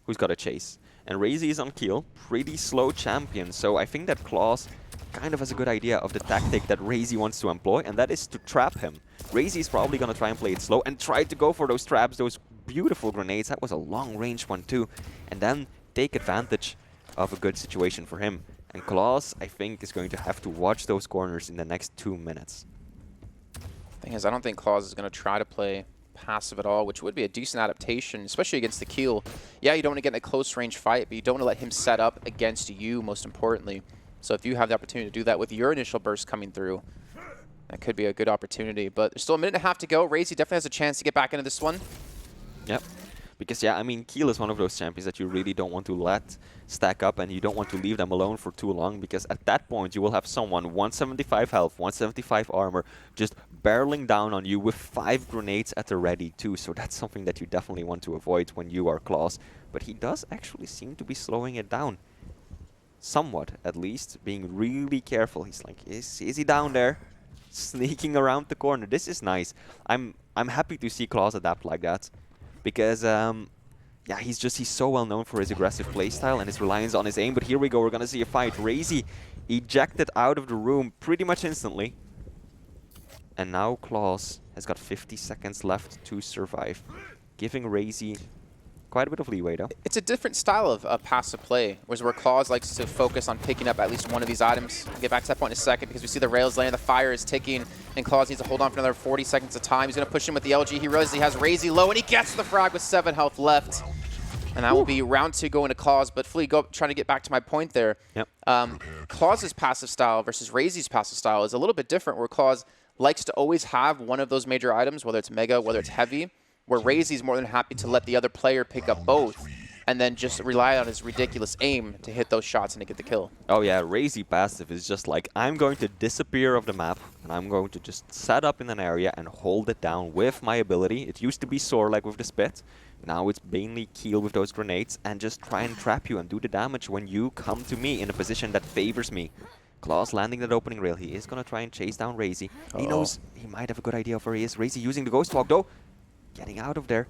who's got a chase. And Raizy is on kill, pretty slow champion, so I think that Clawz kind of has a good idea of the tactic that Raizy wants to employ, and that is to trap him. Raizy is probably going to try and play it slow and try to go for those traps, those beautiful grenades. That was a long-range one, too. And then take advantage of a good situation for him. And Clawz, I think, is going to have to watch those corners in the next 2 minutes. Thing is, I don't think Clawz is going to try to play passive at all, which would be a decent adaptation, especially against the Keel. Yeah, you don't want to get in a close-range fight, but you don't want to let him set up against you, most importantly. So if you have the opportunity to do that with your initial burst coming through, that could be a good opportunity. But there's still a minute and a half to go. Raizy definitely has a chance to get back into this one. Yep. Because, yeah, I mean, Keel is one of those champions that you really don't want to let stack up, and you don't want to leave them alone for too long, because at that point you will have someone 175 health, 175 armor, just barreling down on you with 5 grenades at the ready too. So that's something that you definitely want to avoid when you are Clawz. But he does actually seem to be slowing it down. Somewhat, at least, being really careful. He's like, is he down there? Sneaking around the corner. This is nice. I'm happy to see Clawz adapt like that. Because, yeah, he's so well known for his aggressive playstyle and his reliance on his aim. But here we go, we're going to see a fight. Raizy ejected out of the room pretty much instantly. And now Clawz has got 50 seconds left to survive, giving Raizy quite a bit of leeway, though. It's a different style of passive play, where Clawz likes to focus on picking up at least one of these items. We'll get back to that point in a second, because we see the rails laying, the fire is ticking, and Clawz needs to hold on for another 40 seconds of time. He's going to push in with the LG. He realizes he has Raizy low, and he gets the frag with 7 health left. And that will be round 2 going to Clawz. But Flea, trying to get back to my point there. Yep. Clawz's passive style versus Raizy's passive style is a little bit different, where Clawz likes to always have one of those major items, whether it's Mega, whether it's Heavy, where Raizy's more than happy to let the other player pick up both and then just rely on his ridiculous aim to hit those shots and to get the kill. Oh yeah, Raizy passive is just like, I'm going to disappear off the map, and I'm going to just set up in an area and hold it down with my ability. It used to be Soar, like with the Spit. Now it's mainly Keel with those grenades, and just try and trap you and do the damage when you come to me in a position that favors me. Clawz landing that opening rail. He is going to try and chase down Raizy. He knows he might have a good idea of where he is. Raizy using the Ghost Walk, though. Getting out of there.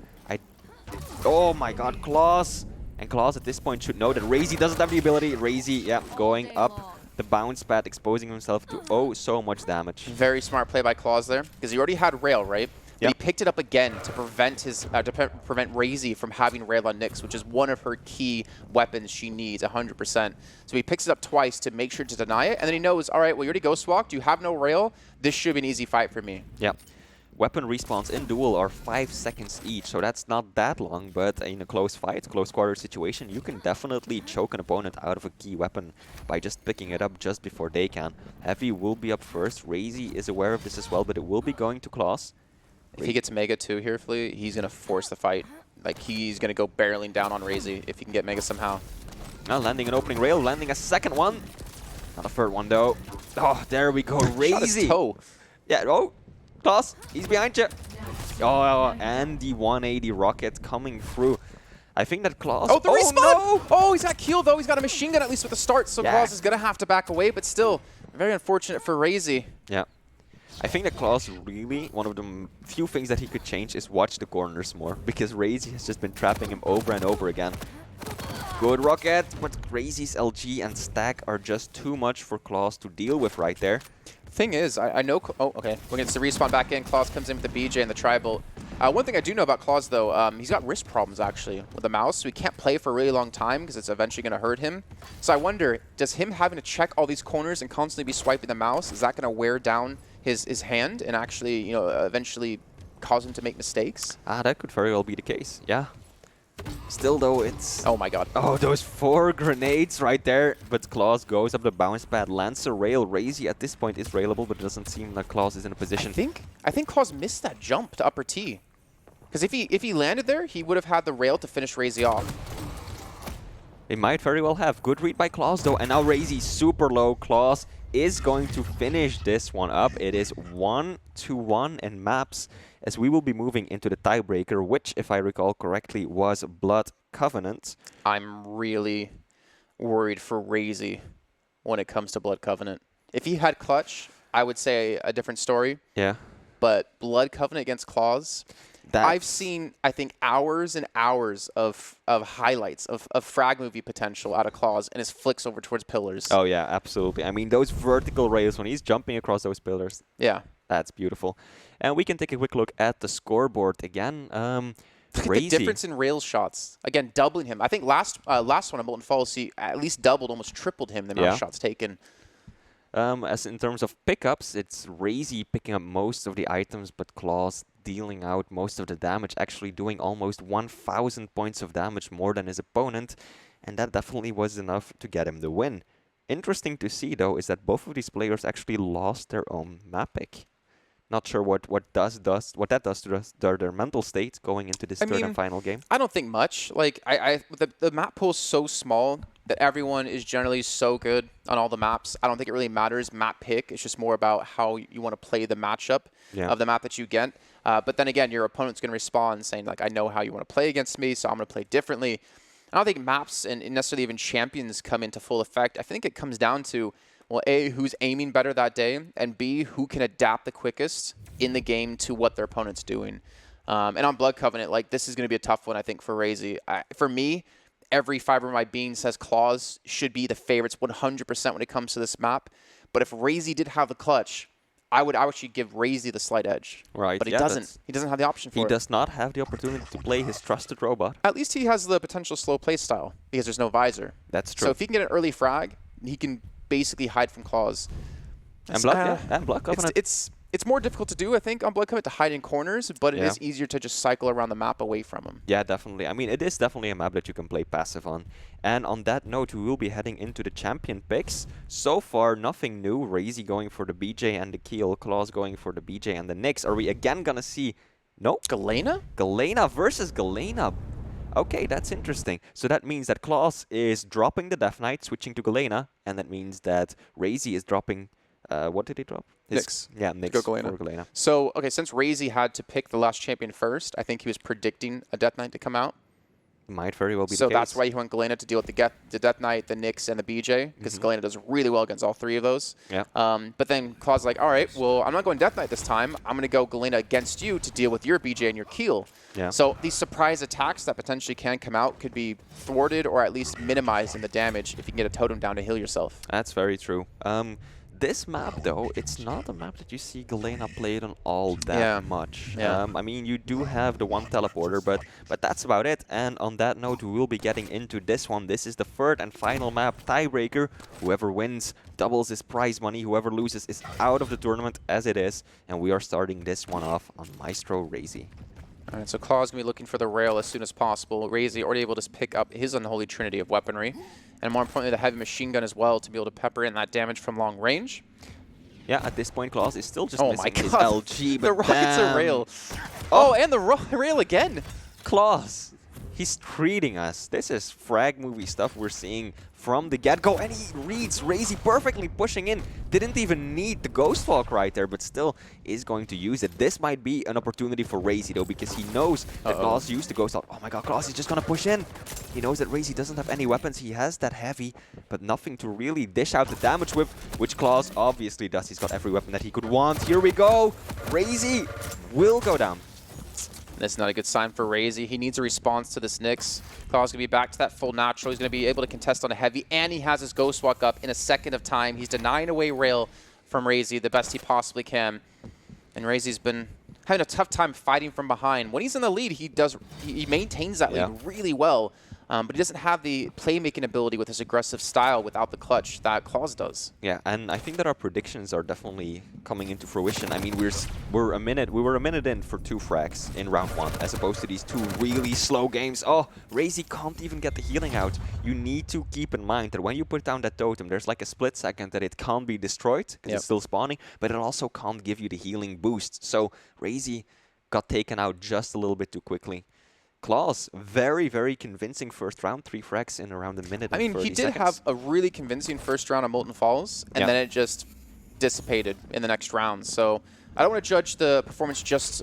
Oh my god, Clawz! And Clawz at this point should know that Raizy doesn't have the ability. Raizy, yeah, going up the bounce pad, exposing himself to so much damage. Very smart play by Clawz there, because he already had rail, right? But he picked it up again to prevent prevent Raizy from having rail on Nyx, which is one of her key weapons she needs, 100%. So he picks it up twice to make sure to deny it, and then he knows, all right, well, you already Ghost Walked, you have no rail, this should be an easy fight for me. Yep. Weapon respawns in duel are 5 seconds each, so that's not that long, but in a close fight, close quarter situation, you can definitely choke an opponent out of a key weapon by just picking it up just before they can. Heavy will be up first. Raizy is aware of this as well, but it will be going to Clawz. If he gets Mega 2 here, Flea, he's going to force the fight. Like, he's going to go barreling down on Raizy if he can get Mega somehow. Now landing an opening rail, landing a second one. Not a third one, though. Oh, there we go. Raizy. Shot his toe. Yeah, oh. Clawz, he's behind you. Oh, and the 180 rocket coming through. I think that Clawz... Oh, the respawn! No! Oh, he's got killed, though. He's got a machine gun at least with the start, so Clawz is going to have to back away, but still, very unfortunate for Raizy. Yeah. I think that Clawz really, one of the few things that he could change is watch the corners more, because Raizy has just been trapping him over and over again. Good rocket, but Raizy's LG and stack are just too much for Clawz to deal with right there. Thing is, I know... Oh, okay. We're going to respawn back in. Clawz comes in with the BJ and the Tribal. One thing I do know about Clawz, though, he's got wrist problems, actually, with the mouse, so he can't play for a really long time because it's eventually going to hurt him. So I wonder, does him having to check all these corners and constantly be swiping the mouse, is that going to wear down his hand and actually, you know, eventually cause him to make mistakes? That could very well be the case, yeah. Still, though, it's... Oh, my God. Oh, those 4 grenades right there. But Clawz goes up the bounce pad, lands a rail. Raizy at this point is railable, but it doesn't seem like Clawz is in a position. I think Clawz missed that jump to upper T. Because if he landed there, he would have had the rail to finish Raizy off. They might very well have. Good read by Clawz, though. And now Raizy super low. Clawz is going to finish this one up. It is 1-1 in maps, as we will be moving into the tiebreaker, which, if I recall correctly, was Blood Covenant. I'm really worried for Raizy when it comes to Blood Covenant. If he had Clutch, I would say a different story. Yeah. But Blood Covenant against Clawz, I've seen, I think, hours and hours of highlights of frag movie potential out of Clawz and his flicks over towards pillars. Oh, yeah, absolutely. I mean, those vertical rails, when he's jumping across those pillars. Yeah. That's beautiful. And we can take a quick look at the scoreboard again. Look at the difference in rail shots. Again, doubling him. I think last one at Molten Falls, he at least doubled, almost tripled him, the amount of shots taken. As in terms of pickups, it's Raizy picking up most of the items, but Clawz dealing out most of the damage, actually doing almost 1,000 points of damage more than his opponent, and that definitely was enough to get him the win. Interesting to see, though, is that both of these players actually lost their own map pick. Not sure what that does to their mental state going into this third and final game. I don't think much. Like the map pool is so small that everyone is generally so good on all the maps. I don't think it really matters map pick. It's just more about how you want to play the matchup of the map that you get. But then again, your opponent's going to respond saying, like, I know how you want to play against me, so I'm going to play differently. I don't think maps and necessarily even champions come into full effect. I think it comes down to, well, A, who's aiming better that day, and B, who can adapt the quickest in the game to what their opponent's doing. And on Blood Covenant, like, this is going to be a tough one, I think, for Raizy. For me, every fiber of my being says Clawz should be the favorites 100% when it comes to this map. But if Raizy did have the clutch, I would actually give Raizy the slight edge. Right. But he doesn't. He doesn't have the option for it. He does not have the opportunity to play his trusted robot. At least he has the potential slow play style because there's no visor. That's true. So if he can get an early frag, he can basically hide from Clawz. And block, yeah. And block Covenant. It's more difficult to do, I think, on Blood Covenant to hide in corners, but it is easier to just cycle around the map away from him. Yeah, definitely. I mean, it is definitely a map that you can play passive on. And on that note, we will be heading into the champion picks. So far, nothing new. Raizy going for the BJ and the Keel. Clawz going for the BJ and the Nyx. Are we again going to see... No? Galena? Galena versus Galena. Okay, that's interesting. So that means that Clawz is dropping the Death Knight, switching to Galena. And that means that Raizy is dropping... what did he drop? Nyx. Yeah, Nyx Go Galena. So, okay, since Raizy had to pick the last champion first, I think he was predicting a Death Knight to come out. Might very well be the So case. that's why he went Galena to deal with the Death Knight, the Nyx, and the BJ, because Galena does really well against all three of those. Yeah. But then Clawz like, all right, well, I'm not going Death Knight this time. I'm going to go Galena against you to deal with your BJ and your Keel. Yeah. So these surprise attacks that potentially can come out could be thwarted or at least minimized in the damage if you can get a totem down to heal yourself. That's very true. This map, though, it's not a map that you see Galena played on all that much. Yeah. I mean, you do have the one teleporter, but that's about it. And on that note, we will be getting into this one. This is the third and final map, tiebreaker. Whoever wins doubles his prize money. Whoever loses is out of the tournament as it is. And we are starting this one off on Maestro Raizy. All right, so Clawz going to be looking for the rail as soon as possible. Raizy already able to pick up his unholy trinity of weaponry. And more importantly, the heavy machine gun as well to be able to pepper in that damage from long range. Yeah, at this point, Clawz is still just missing his God. LG, but the rocket's a rail. Oh, and the rail again. Clawz, he's treating us. This is frag movie stuff we're seeing from the get-go, and he reads Raizy perfectly pushing in. Didn't even need the Ghost Walk right there, but still is going to use it. This might be an opportunity for Raizy, though, because he knows that Clawz used the Ghost Walk. Oh my god, Clawz is just going to push in. He knows that Raizy doesn't have any weapons. He has that heavy, but nothing to really dish out the damage with, which Clawz obviously does. He's got every weapon that he could want. Here we go. Raizy will go down. That's not a good sign for Raizy. He needs a response to this Nyx. Clawz going to be back to that full natural. He's going to be able to contest on a heavy, and he has his Ghost Walk up in a second of time. He's denying away rail from Raizy the best he possibly can. And Raizy's been having a tough time fighting from behind. When he's in the lead, he maintains that lead really well. But he doesn't have the playmaking ability with his aggressive style without the clutch that Clawz does. Yeah, and I think that our predictions are definitely coming into fruition. I mean, we were a minute in for 2 frags in round 1, as opposed to these 2 really slow games. Oh, Raizy can't even get the healing out. You need to keep in mind that when you put down that totem, there's like a split second that it can't be destroyed because it's still spawning, but it also can't give you the healing boost. So Raizy got taken out just a little bit too quickly. Clawz, very, very convincing first round. 3 frags in around a minute and 30 seconds. I mean, he did have a really convincing first round of Molten Falls, and then it just dissipated in the next round. So I don't want to judge the performance just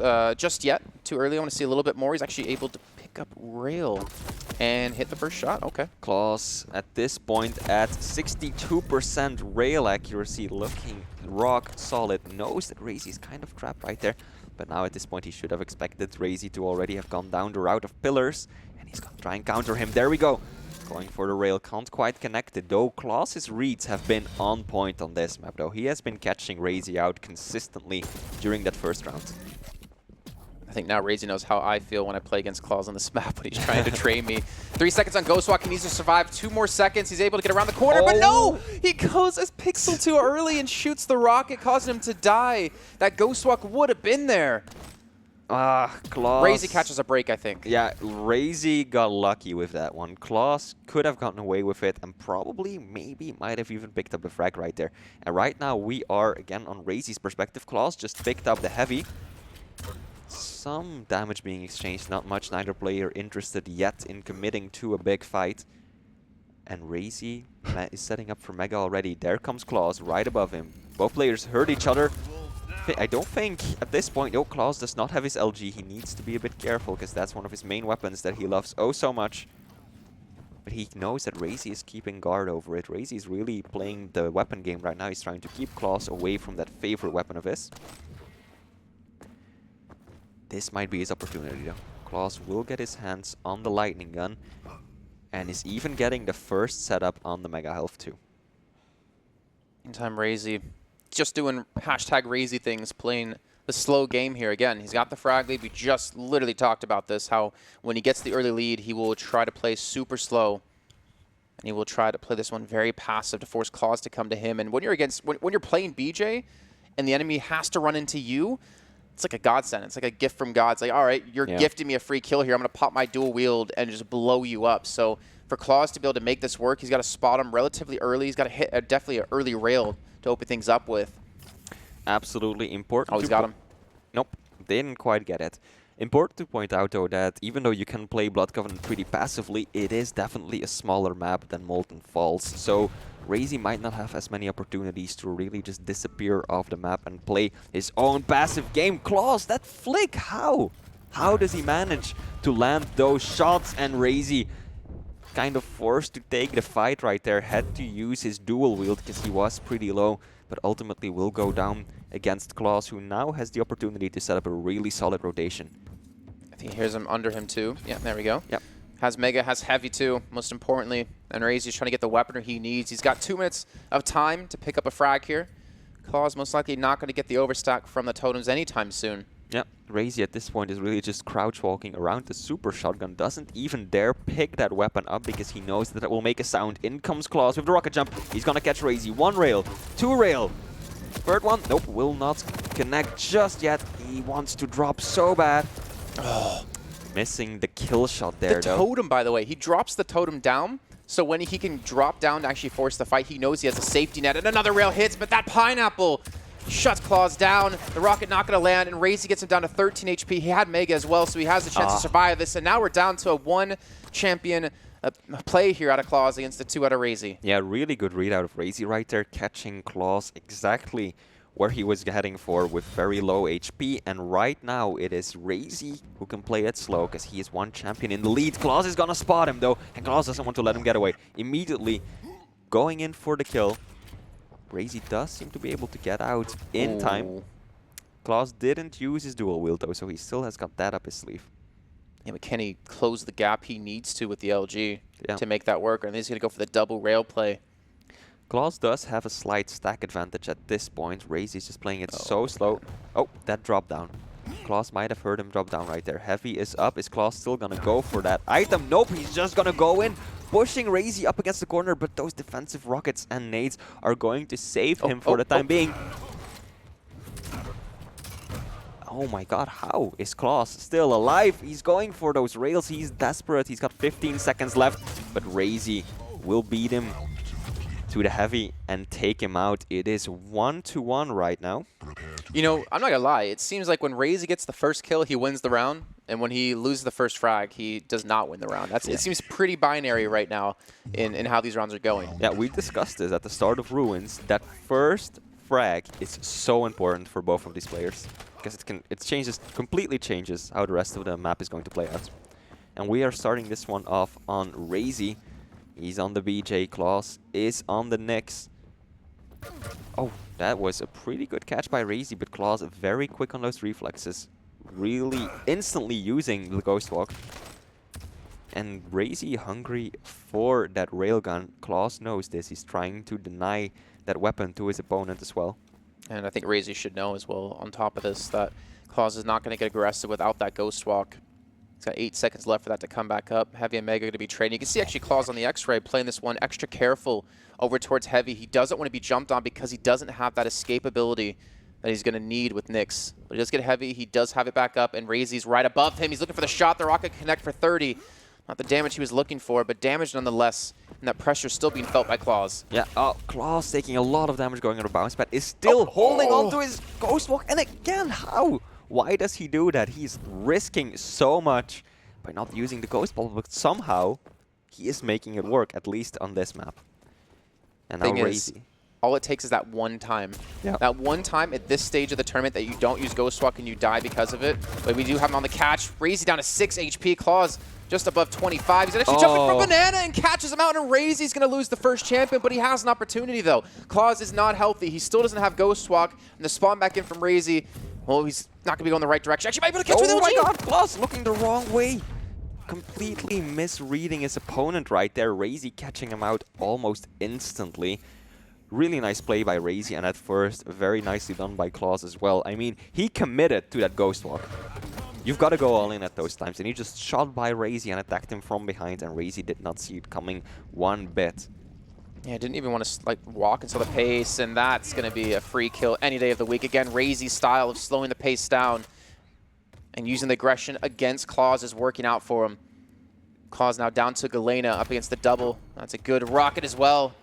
yet. Too early. I want to see a little bit more. He's actually able to pick up rail and hit the first shot. Okay. Clawz at this point at 62% rail accuracy, looking rock solid. Knows that Raizy's kind of trapped right there. But now at this point, he should have expected Raizy to already have gone down the route of pillars. And he's going to try and counter him. There we go. Going for the rail. Can't quite connect it, though. Clawz's reads have been on point on this map, though. He has been catching Raizy out consistently during that first round. I think now Raizy knows how I feel when I play against Clawz on this map when he's trying to train me. 3 seconds on Ghost Walk. He needs to survive 2 more seconds. He's able to get around the corner, but no! He goes as Pixel too early and shoots the rocket, causing him to die. That Ghost Walk would have been there. Clawz. Raizy catches a break, I think. Yeah, Raizy got lucky with that one. Clawz could have gotten away with it and probably, maybe, might have even picked up the frag right there. And right now we are, again, on Raizy's perspective. Clawz just picked up the heavy. Some damage being exchanged, not much. Neither player interested yet in committing to a big fight. And Raizy is setting up for Mega already. There comes Clawz right above him. Both players hurt each other. I don't think at this point, Clawz does not have his LG. He needs to be a bit careful because that's one of his main weapons that he loves oh so much. But he knows that Raizy is keeping guard over it. Raizy is really playing the weapon game right now. He's trying to keep Clawz away from that favorite weapon of his. This might be his opportunity, though. Clawz will get his hands on the lightning gun and is even getting the first setup on the Mega Health too. Meantime, Raizy just doing hashtag Raizy things, playing the slow game here. Again, he's got the frag lead. We just literally talked about this, how when he gets the early lead, he will try to play super slow. And he will try to play this one very passive to force Clawz to come to him. And when you're when you're playing BJ and the enemy has to run into you, it's like a godsend. It's like a gift from God. It's like, all right, you're gifting me a free kill here. I'm going to pop my dual wield and just blow you up. So for Clawz to be able to make this work, he's got to spot him relatively early. He's got to hit definitely an early rail to open things up with. Absolutely important. Oh, he's got him. Nope, didn't quite get it. Important to point out, though, that even though you can play Blood Covenant pretty passively, it is definitely a smaller map than Molten Falls. So Raizy might not have as many opportunities to really just disappear off the map and play his own passive game. Clawz, that flick, how? How does he manage to land those shots? And Raizy kind of forced to take the fight right there, had to use his dual wield because he was pretty low, but ultimately will go down against Clawz, who now has the opportunity to set up a really solid rotation. I think he hears him under him too. Yeah, there we go. Yep. Has Mega, has Heavy too, most importantly. And Raizy's trying to get the weaponry he needs. He's got 2 minutes of time to pick up a frag here. Clawz most likely not going to get the overstack from the totems anytime soon. Yeah, Raizy at this point is really just crouch walking around the super shotgun. Doesn't even dare pick that weapon up because he knows that it will make a sound. In comes Clawz with the rocket jump. He's going to catch Raizy. 1 rail, 2 rail. Third one, nope, will not connect just yet. He wants to drop so bad. Oh, missing the kill shot there, though. The totem, by the way, he drops the totem down, so when he can drop down to actually force the fight, he knows he has a safety net, and another rail hits, but that pineapple shuts Clawz down. The rocket not going to land, and Raizy gets him down to 13 HP. He had Mega as well, so he has a chance to survive this, and now we're down to a 1 champion play here out of Clawz against the 2 out of Raizy. Yeah, really good read out of Raizy right there, catching Clawz exactly where he was heading for with very low HP. And right now it is Raizy who can play it slow because he is 1 champion in the lead. Clawz is gonna spot him though, and Clawz doesn't want to let him get away. Immediately going in for the kill. Raizy does seem to be able to get out in time. Clawz didn't use his dual wield though, so he still has got that up his sleeve. Yeah, but can he close the gap he needs to with the LG to make that work? And he's going to go for the double rail play. Clawz does have a slight stack advantage at this point. Raizy's just playing it so slow. Oh, that drop down. Clawz might have heard him drop down right there. Heavy is up. Is Clawz still going to go for that item? Nope, he's just going to go in, pushing Raizy up against the corner, but those defensive rockets and nades are going to save him for the time being. Oh my god, how is Clawz still alive? He's going for those rails. He's desperate. He's got 15 seconds left, but Raizy will beat him to the heavy and take him out. It is 1-1 right now. You know, I'm not gonna lie. It seems like when Raizy gets the first kill, he wins the round, and when he loses the first frag, he does not win the round. It seems pretty binary right now in how these rounds are going. Yeah, we discussed this at the start of Ruins. That first frag is so important for both of these players, because it completely changes how the rest of the map is going to play out. And we are starting this one off on Raizy. He's on the BJ. Clawz is on the Nyx. Oh, that was a pretty good catch by Raizy, but Clawz very quick on those reflexes. Really instantly using the Ghost Walk. And Raizy hungry for that railgun. Clawz knows this. He's trying to deny that weapon to his opponent as well. And I think Raizy should know as well, on top of this, that Clawz is not going to get aggressive without that Ghost Walk. He's got 8 seconds left for that to come back up. Heavy and Mega going to be trading. You can see actually Clawz on the X-Ray playing this one extra careful over towards Heavy. He doesn't want to be jumped on because he doesn't have that escape ability that he's going to need with Nyx. But he does get Heavy. He does have it back up, and Raizy's right above him. He's looking for the shot. The rocket connect for 30. Not the damage he was looking for, but damage nonetheless. And that pressure still being felt by Clawz. Yeah, Clawz taking a lot of damage going on the bounce pad. Is still holding on to his Ghost Walk. And again, how? Why does he do that? He's risking so much by not using the Ghost Ball, but somehow he is making it work, at least on this map. And now Raizy. All it takes is that one time. Yeah. That one time at this stage of the tournament that you don't use Ghost Walk and you die because of it. But we do have him on the catch. Raizy down to 6 HP. Clawz just above 25. He's actually jumping from Banana and catches him out, and Raizy's going to lose the first champion, but he has an opportunity, though. Clawz is not healthy. He still doesn't have Ghost Walk, and the spawn back in from Raizy, well, he's not going to be going the right direction. Actually, might be able to catch with the LG. Oh my god, Clawz looking the wrong way. Completely misreading his opponent right there. Raizy catching him out almost instantly. Really nice play by Raizy, and at first, very nicely done by Clawz as well. I mean, he committed to that Ghost Walk. You've got to go all in at those times, and he just shot by Raizy and attacked him from behind, and Raizy did not see it coming one bit. Yeah, didn't even want to like walk into the pace, and that's going to be a free kill any day of the week. Again, Raizy's style of slowing the pace down and using the aggression against Clawz is working out for him. Clawz now down to Galena up against the double. That's a good rocket as well.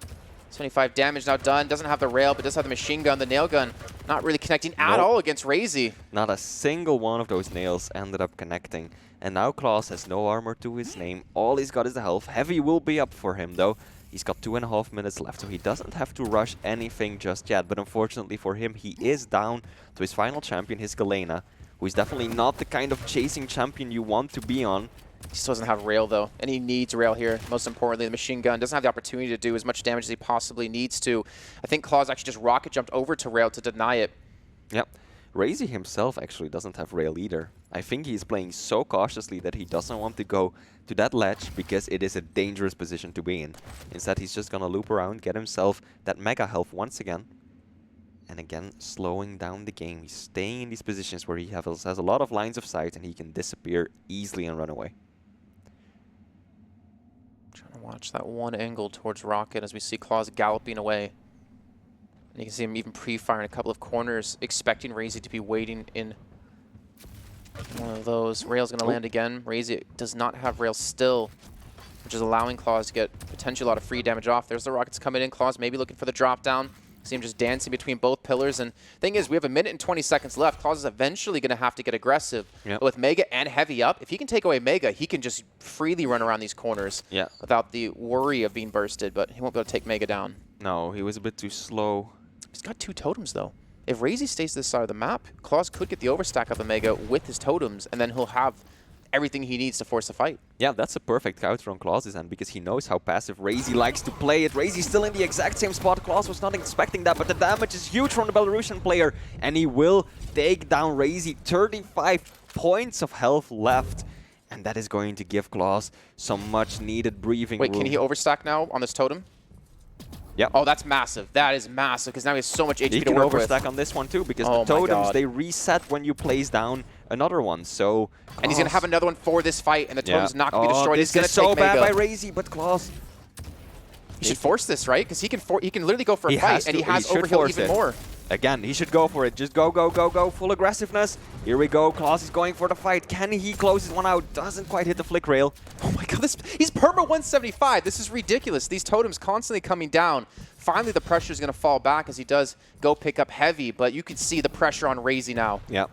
25 damage now done. Doesn't have the rail, but does have the machine gun, the nail gun. Not really connecting at all against Raizy. Not a single one of those nails ended up connecting. And now Clawz has no armor to his name. All he's got is the health. Heavy will be up for him, though. He's got 2.5 minutes left, so he doesn't have to rush anything just yet. But unfortunately for him, he is down to his final champion, his Galena, who is definitely not the kind of chasing champion you want to be on. He still doesn't have rail, though, and he needs rail here. Most importantly, the machine gun doesn't have the opportunity to do as much damage as he possibly needs to. I think Clawz actually just rocket jumped over to rail to deny it. Yep. Raizy himself actually doesn't have rail either. I think he's playing so cautiously that he doesn't want to go to that ledge because it is a dangerous position to be in. Instead, he's just going to loop around, get himself that mega health once again. And again, slowing down the game. He's staying in these positions where he has a lot of lines of sight and he can disappear easily and run away. Trying to watch that one angle towards Rocket as we see Clawz galloping away. And you can see him even pre-firing a couple of corners, expecting Raizy to be waiting in one of those. Rail's going to land again. Raizy does not have rail still, which is allowing Clawz to get potentially a lot of free damage off. There's the rockets coming in. Clawz maybe looking for the drop down. See him just dancing between both pillars. And thing is, we have 1 minute and 20 seconds left. Clawz is eventually going to have to get aggressive. Yep. But with Mega and Heavy up, if he can take away Mega, he can just freely run around these corners without the worry of being bursted. But he won't be able to take Mega down. No, he was a bit too slow. He's got 2 totems, though. If Raizy stays this side of the map, Clawz could get the overstack of the Mega with his totems, and then he'll have everything he needs to force a fight. Yeah, that's a perfect counter on Clawz's end because he knows how passive Raizy likes to play it. Raizy's still in the exact same spot. Clawz was not expecting that, but the damage is huge from the Belarusian player, and he will take down Raizy. 35 points of health left, and that is going to give Clawz some much-needed breathing room. Wait, can he overstack now on this totem? Yep. Oh, that's massive. That is massive, because now he has so much HP to work with. He can overstack on this one too, because the totems, they reset when you place down another one, so... And he's going to have another one for this fight, and the totem's not going to be destroyed. This is so bad by Raizy, but Clawz... He should force this, right? Because he can literally go for a fight, and he has overheal even more. Again, he should go for it. Just go, go, go, go. Full aggressiveness. Here we go. Clawz is going for the fight. Can he close this one out? Doesn't quite hit the flick rail. Oh my god, he's perma 175. This is ridiculous. These totems constantly coming down. Finally, the pressure is going to fall back as he does go pick up Heavy, but you can see the pressure on Raizy now. Yeah.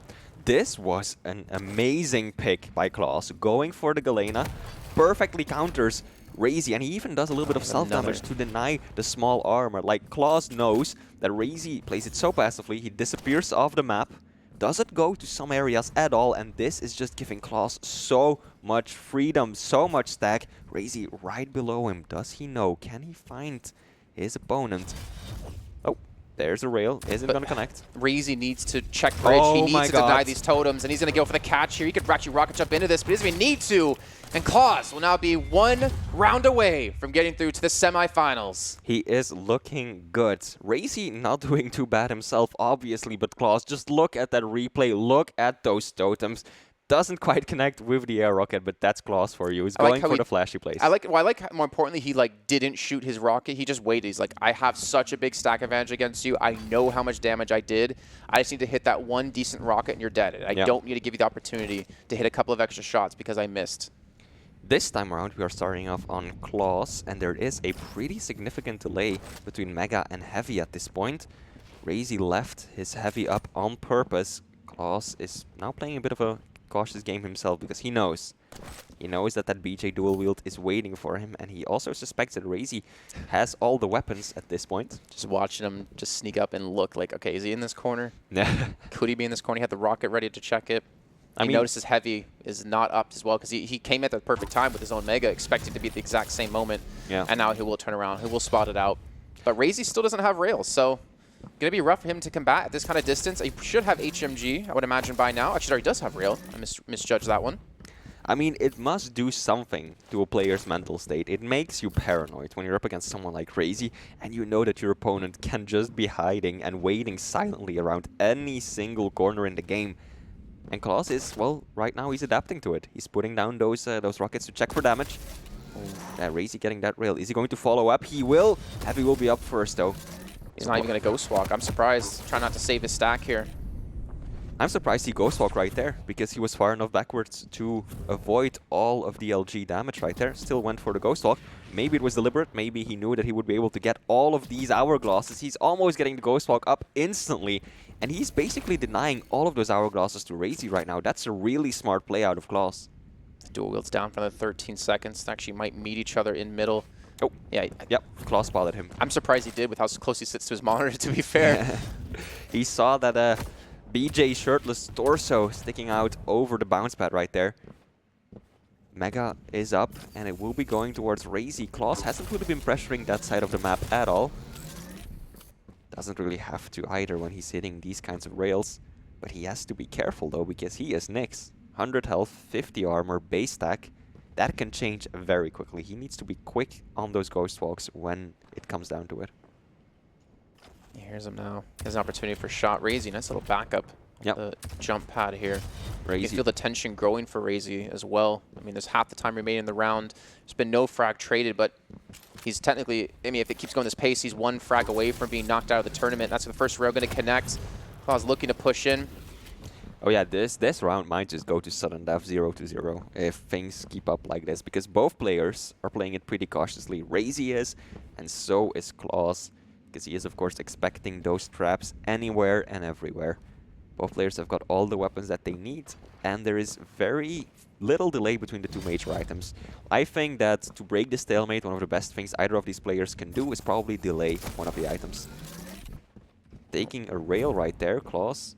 This was an amazing pick by Clawz. Going for the Galena. Perfectly counters Raizy, and he even does a little bit of self-damage to deny the small armor. Like, Clawz knows that Raizy plays it so passively, he disappears off the map, doesn't go to some areas at all, and this is just giving Clawz so much freedom, so much stack. Raizy right below him. Does he know? Can he find his opponent? Oh, there's a rail. Isn't going to connect. Raizy needs to check bridge. He needs to deny these totems, and he's going to go for the catch here. He could actually rocket jump into this, but he doesn't even need to. And Clawz will now be 1 round away from getting through to the semifinals. He is looking good. Raizy not doing too bad himself, obviously, but Clawz, just look at that replay. Look at those totems. Doesn't quite connect with the air rocket, but that's Clawz for you. He's going for the flashy plays. I like more importantly, he didn't shoot his rocket. He just waited. He's like, I have such a big stack advantage against you. I know how much damage I did. I just need to hit that one decent rocket and you're dead. I don't need to give you the opportunity to hit a couple of extra shots because I missed. This time around, we are starting off on Clawz, and there is a pretty significant delay between Mega and Heavy at this point. Raizy left his Heavy up on purpose. Clawz is now playing a bit of a cautious game himself because he knows that BJ dual wield is waiting for him, and he also suspects that Raizy has all the weapons at this point. Just watching him just sneak up and look like, okay, is he in this corner? Could he be in this corner? He had the rocket ready to check it. He notices Heavy is not up as well because he came at the perfect time with his own Mega, expecting to be at the exact same moment. Yeah. And now he will turn around. He will spot it out. But Raizy still doesn't have rails, so going to be rough for him to combat at this kind of distance. He should have HMG, I would imagine, by now. Actually, he does have rail. I misjudged that one. I mean, it must do something to a player's mental state. It makes you paranoid when you're up against someone like Raizy, and you know that your opponent can just be hiding and waiting silently around any single corner in the game. And Clawz is, well, right now he's adapting to it. He's putting down those rockets to check for damage. Raizy getting that rail. Is he going to follow up? He will. Heavy will be up first, though. He's not even going to Ghost Walk. I'm surprised. Trying not to save his stack here. I'm surprised he Ghost Walk right there, because he was far enough backwards to avoid all of the LG damage right there. Still went for the Ghost Walk. Maybe it was deliberate. Maybe he knew that he would be able to get all of these hourglasses. He's almost getting the Ghost Walk up instantly. And he's basically denying all of those hourglasses to Raizy right now. That's a really smart play out of Clawz. Dual wields down for another 13 seconds. They actually might meet each other in middle. Oh, yeah. Yep, Clawz spotted him. I'm surprised he did with how close he sits to his monitor, to be fair. He saw that BJ shirtless torso sticking out over the bounce pad right there. Mega is up, and it will be going towards Raizy. Clawz hasn't really been pressuring that side of the map at all. Doesn't really have to either when he's hitting these kinds of rails. But he has to be careful though, because he is Nyx. 100 health, 50 armor, base stack. That can change very quickly. He needs to be quick on those Ghost Walks when it comes down to it. Here's him now. There's an opportunity for shot. Raizy, nice little backup. Yep. The jump pad here. Raizy. You can feel the tension growing for Raizy as well. I mean, there's half the time remaining in the round. There's been no frag traded, but he's technically, I mean, if it keeps going this pace, he's one frag away from being knocked out of the tournament. That's the first rail going to connect. Clawz looking to push in. Oh yeah, this round might just go to sudden death 0-0 if things keep up like this, because both players are playing it pretty cautiously. Raizy is, and so is Clawz, because he is of course expecting those traps anywhere and everywhere. Both players have got all the weapons that they need, and there is very little delay between the two major items. I think that to break the stalemate, one of the best things either of these players can do is probably delay one of the items. Taking a rail right there, Clawz.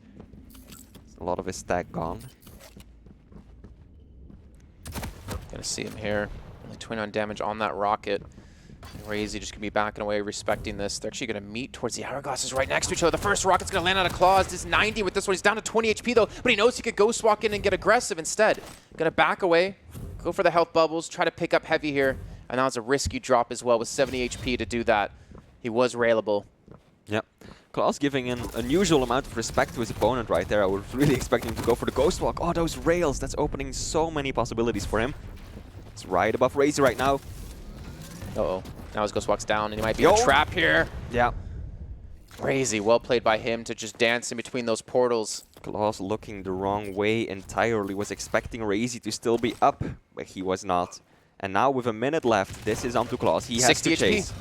A lot of his stack gone. Gonna see him here. Only 29 damage on that rocket. Raizy just gonna be backing away, respecting this. They're actually gonna meet towards the hourglasses right next to each other. The first rocket's gonna land on a Clawz. This is 90 with this one. He's down to 20 HP though, but he knows he could Ghost Walk in and get aggressive instead. Gonna back away, go for the health bubbles, try to pick up heavy here. And that was a risky drop as well with 70 HP to do that. He was railable. Yep. Clawz giving an unusual amount of respect to his opponent right there. I was really expecting him to go for the Ghost Walk. Oh, those rails. That's opening so many possibilities for him. It's right above Raizy right now. Uh-oh. Now his Ghost Walk's down, and he might be in a trap here. Yeah. Raizy, well played by him to just dance in between those portals. Clawz looking the wrong way entirely. Was expecting Raizy to still be up, but he was not. And now with a minute left, this is onto Clawz. He has to chase.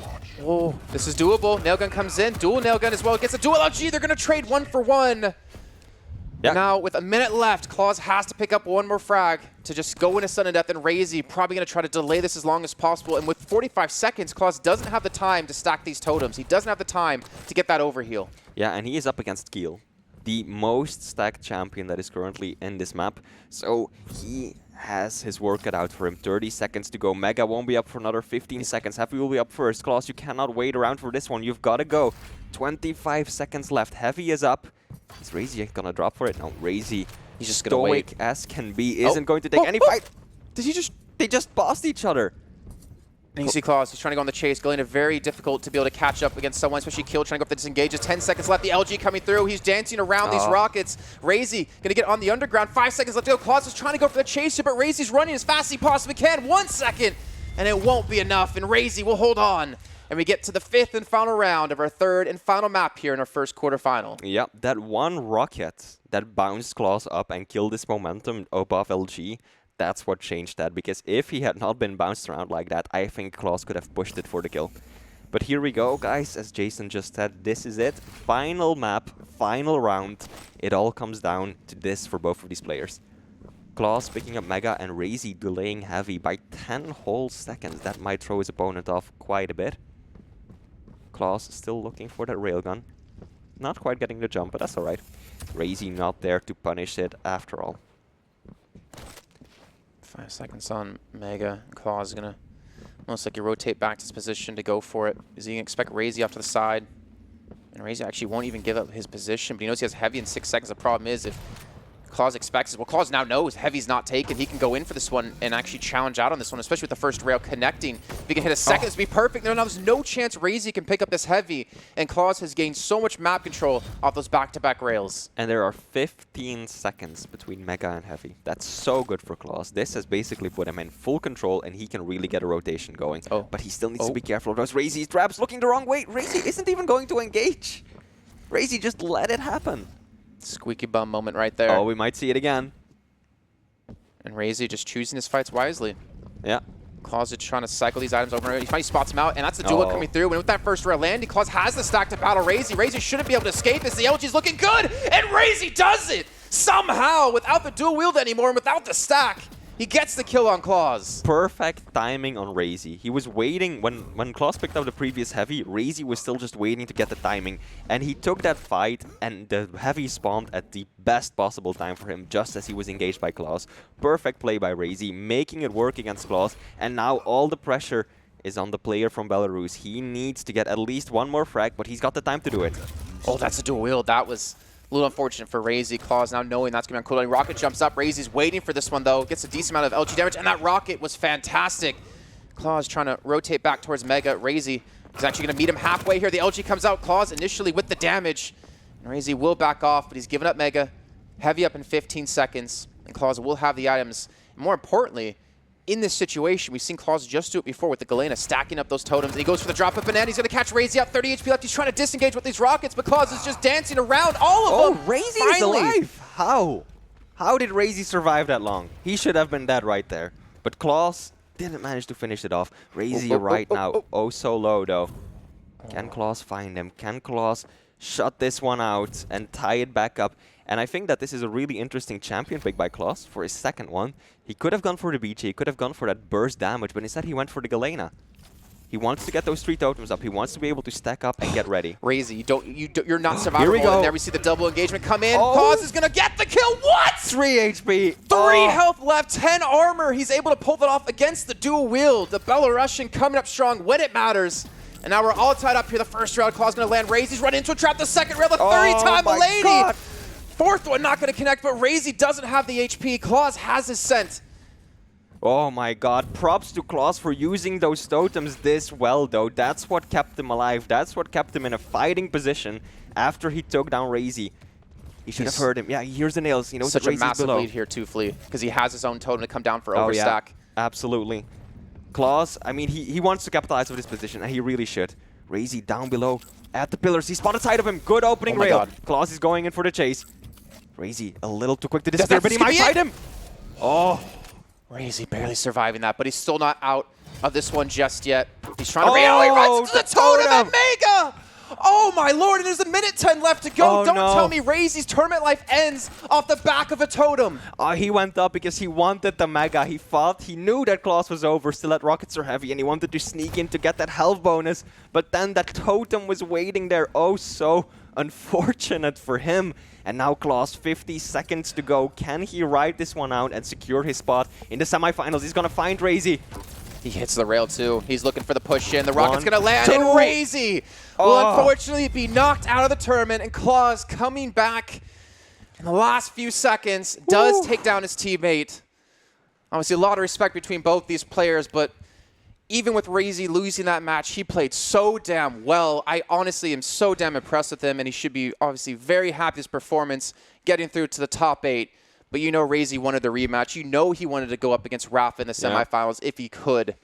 Oh, this is doable. Nailgun comes in. Dual Nailgun as well. Gets a dual LG. They're going to trade 1-for-1. Yeah. Now, with a minute left, Clawz has to pick up one more frag to just go into sudden death, and Raizy probably going to try to delay this as long as possible. And with 45 seconds, Clawz doesn't have the time to stack these totems. He doesn't have the time to get that overheal. Yeah, and he is up against Keel, the most stacked champion that is currently in this map. So he has his work cut out for him. 30 seconds to go. Mega won't be up for another 15 seconds. Heavy will be up first. Clawz, you cannot wait around for this one. You've got to go. 25 seconds left. Heavy is up. Is Raizy gonna drop for it? No, Raizy, he's just gonna wait. Stoic as can be, isn't going to take any fight. They just passed each other. And you see Clawz, he's trying to go on the chase. Galena very difficult to be able to catch up against someone, especially Kill trying to go up the disengages. 10 seconds left, the LG coming through. He's dancing around these rockets. Raizy gonna get on the underground. 5 seconds left to go. Clawz is trying to go for the chase here, but Raizy's running as fast as he possibly can. 1 second, and it won't be enough, and Raizy will hold on. And we get to the 5th and final round of our 3rd and final map here in our first quarterfinal. Yeah, that one rocket that bounced Clawz up and killed his momentum above LG, that's what changed that. Because if he had not been bounced around like that, I think Clawz could have pushed it for the kill. But here we go, guys. As Jason just said, this is it. Final map, final round. It all comes down to this for both of these players. Clawz picking up Mega and Raizy delaying Heavy by 10 whole seconds. That might throw his opponent off quite a bit. Clawz still looking for that railgun. Not quite getting the jump, but that's alright. Raizy not there to punish it after all. 5 seconds on Mega. Clawz is going to most likely rotate back to his position to go for it. Is he going to expect Raizy off to the side? And Raizy actually won't even give up his position, but he knows he has Heavy in 6 seconds. The problem is if Clawz expects it. Well, Clawz now knows Heavy's not taken. He can go in for this one and actually challenge out on this one, especially with the first rail connecting. If he can hit a second, this would be perfect. No, there's no chance Raizy can pick up this Heavy, and Clawz has gained so much map control off those back-to-back rails. And there are 15 seconds between Mega and Heavy. That's so good for Clawz. This has basically put him in full control, and he can really get a rotation going. But he still needs to be careful of those Raizy's traps. Looking the wrong way. Raizy isn't even going to engage. Raizy just let it happen. Squeaky bum moment right there. Oh, we might see it again. And Raizy just choosing his fights wisely. Yeah. Clawz is trying to cycle these items over. He finally spots him out, and that's the duel coming through. And with that first rail landing, Clawz has the stack to battle Raizy. Raizy shouldn't be able to escape this. The LG's looking good, and Raizy does it! Somehow, without the dual wield anymore and without the stack, he gets the kill on Clawz. Perfect timing on Raizy. He was waiting, when Clawz picked up the previous Heavy, Raizy was still just waiting to get the timing. And he took that fight, and the Heavy spawned at the best possible time for him, just as he was engaged by Clawz. Perfect play by Raizy, making it work against Clawz. And now all the pressure is on the player from Belarus. He needs to get at least one more frag, but he's got the time to do it. Oh, that's a dual wield. That was a little unfortunate for Raizy. Clawz now knowing that's going to be on cooldown. Rocket jumps up. Raizy's waiting for this one, though. Gets a decent amount of LG damage, and that rocket was fantastic. Clawz trying to rotate back towards Mega. Raizy is actually going to meet him halfway here. The LG comes out. Clawz initially with the damage. And Raizy will back off, but he's giving up Mega. Heavy up in 15 seconds. And Clawz will have the items. And more importantly, in this situation, we've seen Clawz just do it before with the Galena, stacking up those totems. And he goes for the drop-up banana. He's going to catch Raizy out, 30 HP left. He's trying to disengage with these rockets, but Clawz is just dancing around all of them. Oh, Raizy is alive! How? How did Raizy survive that long? He should have been dead right there. But Clawz didn't manage to finish it off. Raizy now, so low though. Can Clawz find him? Can Clawz shut this one out and tie it back up? And I think that this is a really interesting champion pick by Clawz for his second one. He could have gone for the BG, he could have gone for that burst damage, but instead he went for the Galena. He wants to get those 3 totems up. He wants to be able to stack up and get ready. Raizy, you're not survivable. Here we go. And there we see the double engagement come in. Clawz is going to get the kill. What? 3 HP. 3 health left, 10 armor. He's able to pull that off against the dual wield. The Belarusian coming up strong when it matters. And now we're all tied up here. The first round, Clawz going to land. Raizy's run into a trap. The second rail, the third time, a lady. God. Fourth one not going to connect, but Raizy doesn't have the HP. Clawz has his scent. Oh my god, props to Clawz for using those totems this well though. That's what kept him alive. That's what kept him in a fighting position after he took down Raizy. He should have heard him. Yeah, he hears the nails. He knows such that a massive lead here too, Flea, because he has his own totem to come down for overstack. Yeah, absolutely. Clawz, I mean, he wants to capitalize on this position, and he really should. Raizy down below at the pillars. He spotted side of him. Good opening rail. God. Clawz is going in for the chase. Raizy a little too quick to disappear, but he might fight him. Oh. Raizy barely surviving that, but he's still not out of this one just yet. He's trying to he runs to the totem at Mega! Oh my lord, and there's a minute 10 left to go. Don't tell me Raizy's tournament life ends off the back of a totem. He went up because he wanted the Mega. He thought, he knew that Clawz was over, still that rockets are heavy, and he wanted to sneak in to get that health bonus. But then that totem was waiting there. Oh, so unfortunate for him. And now Clawz, 50 seconds to go. Can he ride this one out and secure his spot in the semifinals? He's going to find Raizy. He hits the rail too. He's looking for the push in. The rocket's going to land, and Raizy will unfortunately be knocked out of the tournament. And Clawz coming back in the last few seconds does take down his teammate. Obviously, a lot of respect between both these players, but even with Raizy losing that match, he played so damn well. I honestly am so damn impressed with him, and he should be obviously very happy with his performance, getting through to the top 8. But you know Raizy wanted the rematch. You know he wanted to go up against Rafa in the semifinals if he could.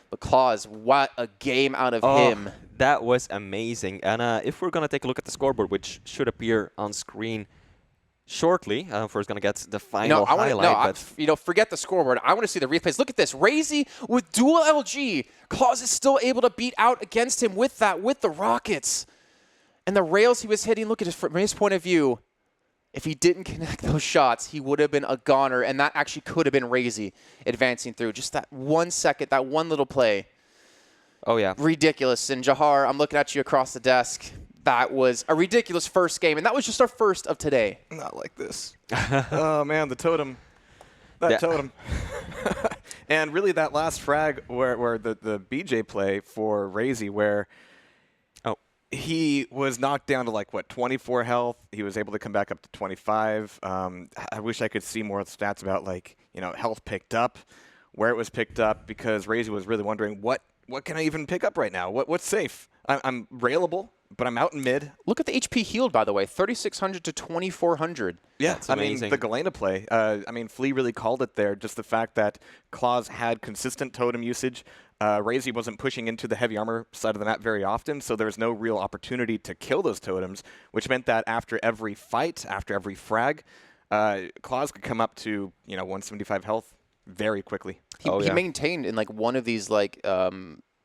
But Clawz, what a game out of him. That was amazing. And if we're going to take a look at the scoreboard, which should appear on screen shortly, first going to get the final highlight. Forget the scoreboard. I want to see the replays. Look at this. Raizy with dual LG. Clawz is still able to beat out against him with the rockets. And the rails he was hitting, look at it from his point of view. If he didn't connect those shots, he would have been a goner, and that actually could have been Raizy advancing through. Just that 1 second, that one little play. Oh, yeah. Ridiculous. And Jahar, I'm looking at you across the desk. That was a ridiculous first game, and that was just our first of today. Not like this. Oh, man, the totem. That totem. And really that last frag where the BJ play for Raizy where He was knocked down to like, what, 24 health. He was able to come back up to 25. I wish I could see more stats about, like, you know, health picked up, where it was picked up, because Raizy was really wondering, what can I even pick up right now? What's safe? I'm railable, but I'm out in mid. Look at the HP healed, by the way, 3,600 to 2,400. Yeah, That's I mean, amazing. the Galena play. I mean, Flea really called it there. Just the fact that Clawz had consistent totem usage. Raizy wasn't pushing into the heavy armor side of the map very often, so there was no real opportunity to kill those totems, which meant that after every fight, after every frag, Clawz could come up to, you know, 175 health very quickly. He maintained in like one of these like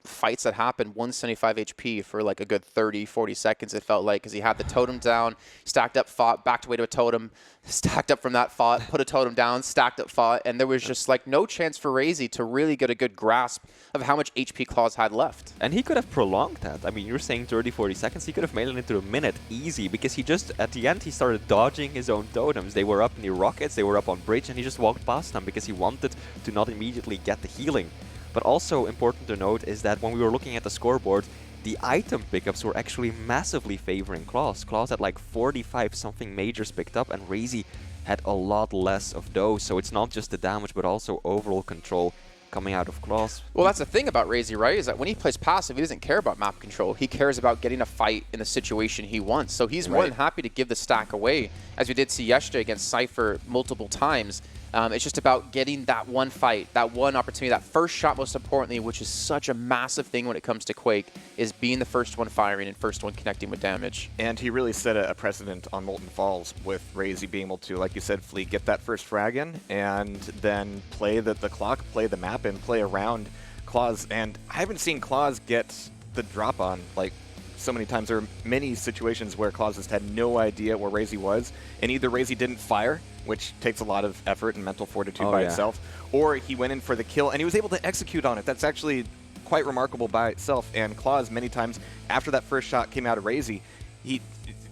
fights that happened 175 HP for like a good 30, 40 seconds, it felt like, because he had the totem down, stacked up, fought, backed away to a totem, stacked up from that, fought, put a totem down, stacked up, fought, and there was just like no chance for Raizy to really get a good grasp of how much HP Clawz had left. And he could have prolonged that. I mean, you're saying 30, 40 seconds. He could have made it into a minute easy, because he just, at the end, he started dodging his own totems. They were up near rockets, they were up on bridge, and he just walked past them because he wanted to not immediately get the healing. But also important to note is that when we were looking at the scoreboard, the item pickups were actually massively favoring Clawz. Clawz had like 45 something majors picked up, and Raizy had a lot less of those. So it's not just the damage, but also overall control coming out of Clawz. Well, that's the thing about Raizy, right? Is that when he plays passive, he doesn't care about map control. He cares about getting a fight in the situation he wants. So he's more than happy to give the stack away, as we did see yesterday against Cypher multiple times. It's just about getting that one fight, that one opportunity, that first shot most importantly, which is such a massive thing when it comes to Quake, is being the first one firing and first one connecting with damage. And he really set a precedent on Molten Falls with Raizy being able to, like you said, Flea, get that first frag in and then play the clock, play the map, and play around Clawz. And I haven't seen Clawz get the drop on like so many times. There are many situations where Clawz just had no idea where Raizy was, and either Raizy didn't fire, which takes a lot of effort and mental fortitude by itself, or he went in for the kill and he was able to execute on it. That's actually quite remarkable by itself. And Clawz, many times after that first shot came out of Raizy, he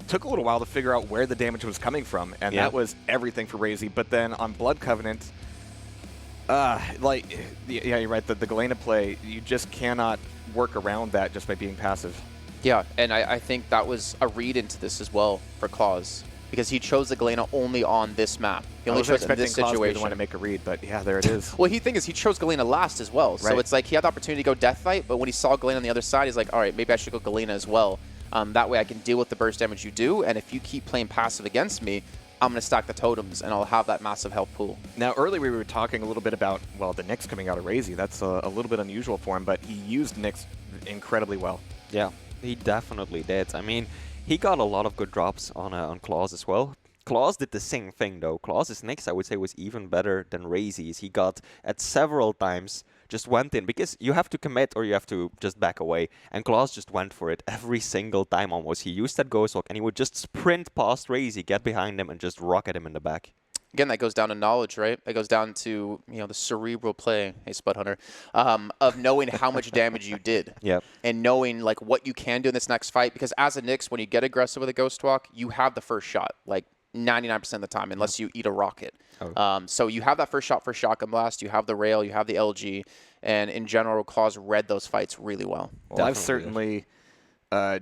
took a little while to figure out where the damage was coming from, and that was everything for Raizy. But then on Blood Covenant, like, yeah, you're right, the Galena play, you just cannot work around that just by being passive. Yeah, and I think that was a read into this as well for Clawz, because he chose the Galena only on this map. He only chose it in this situation. To want to make a read, but yeah, there it is. Well, the thing is, he chose Galena last as well. So it's like he had the opportunity to go death fight, but when he saw Galena on the other side, he's like, all right, maybe I should go Galena as well. That way I can deal with the burst damage you do, and if you keep playing passive against me, I'm going to stack the totems, and I'll have that massive health pool. Now, earlier we were talking a little bit about, well, the Nyx coming out of Raizy. That's a little bit unusual for him, but he used Nyx incredibly well. Yeah, he definitely did. I mean, he got a lot of good drops on Clawz as well. Clawz did the same thing, though. Clawz's Nyx, I would say, was even better than Raizy's. He got, at several times, just went in, because you have to commit or you have to just back away. And Clawz just went for it every single time almost. He used that Ghost Walk, and he would just sprint past Raizy, get behind him, and just rocket him in the back. Again, that goes down to knowledge, right? It goes down to, you know, the cerebral play, hey, Spud Hunter, of knowing how much damage you did. Yep. And knowing, like, what you can do in this next fight. Because as a Nyx, when you get aggressive with a Ghost Walk, you have the first shot, like, 99% of the time, unless you eat a rocket. So you have that first shot for Shotgun Blast, you have the Rail, you have the LG, and in general, Clawz read those fights really well. Well, I've certainly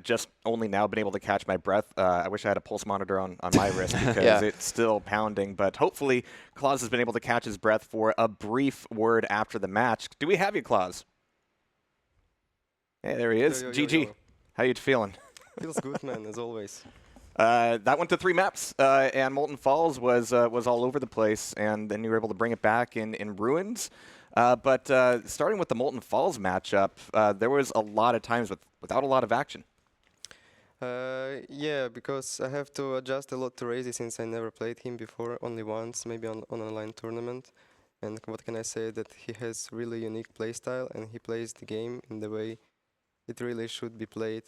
just only now been able to catch my breath. I wish I had a pulse monitor on my wrist, because it's still pounding. But hopefully, Clawz has been able to catch his breath for a brief word after the match. Do we have you, Clawz? Hey, there he is. GG. How you feeling? Feels good, man, as always. That went to 3 maps, and Molten Falls was all over the place, and then you were able to bring it back in Ruins. But starting with the Molten Falls matchup, there was a lot of times without a lot of action. Yeah, because I have to adjust a lot to Raizy, since I never played him before, only once, maybe on an online tournament. And what can I say, that he has really unique playstyle, and he plays the game in the way it really should be played.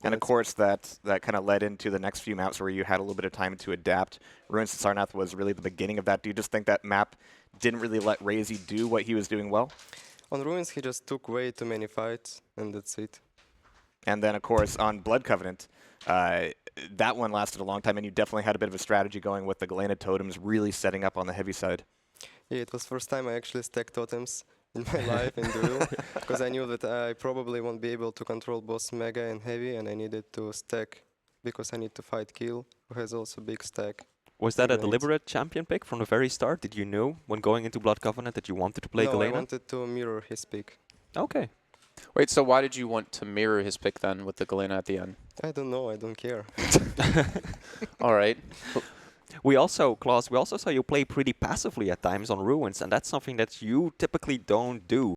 And of course, that kind of led into the next few maps where you had a little bit of time to adapt. Ruins to Sarnath was really the beginning of that. Do you just think that map didn't really let Raizy do what he was doing well? On Ruins, he just took way too many fights, and that's it. And then, of course, on Blood Covenant, that one lasted a long time, and you definitely had a bit of a strategy going with the Galena totems really setting up on the heavy side. Yeah, it was first time I actually stacked totems in my life in duel, because I knew that I probably won't be able to control both Mega and Heavy, and I needed to stack, because I need to fight Kill, who has also big stack. Was that a Grenades. deliberate champion pick from the very start? Did you know when going into Blood Covenant that you wanted to play No, I Galena? wanted to mirror his pick. Okay. Wait, so why did you want to mirror his pick then with the Galena at the end? I don't know, I don't care. All right. Clawz, we also saw you play pretty passively at times on Ruins, and that's something that you typically don't do.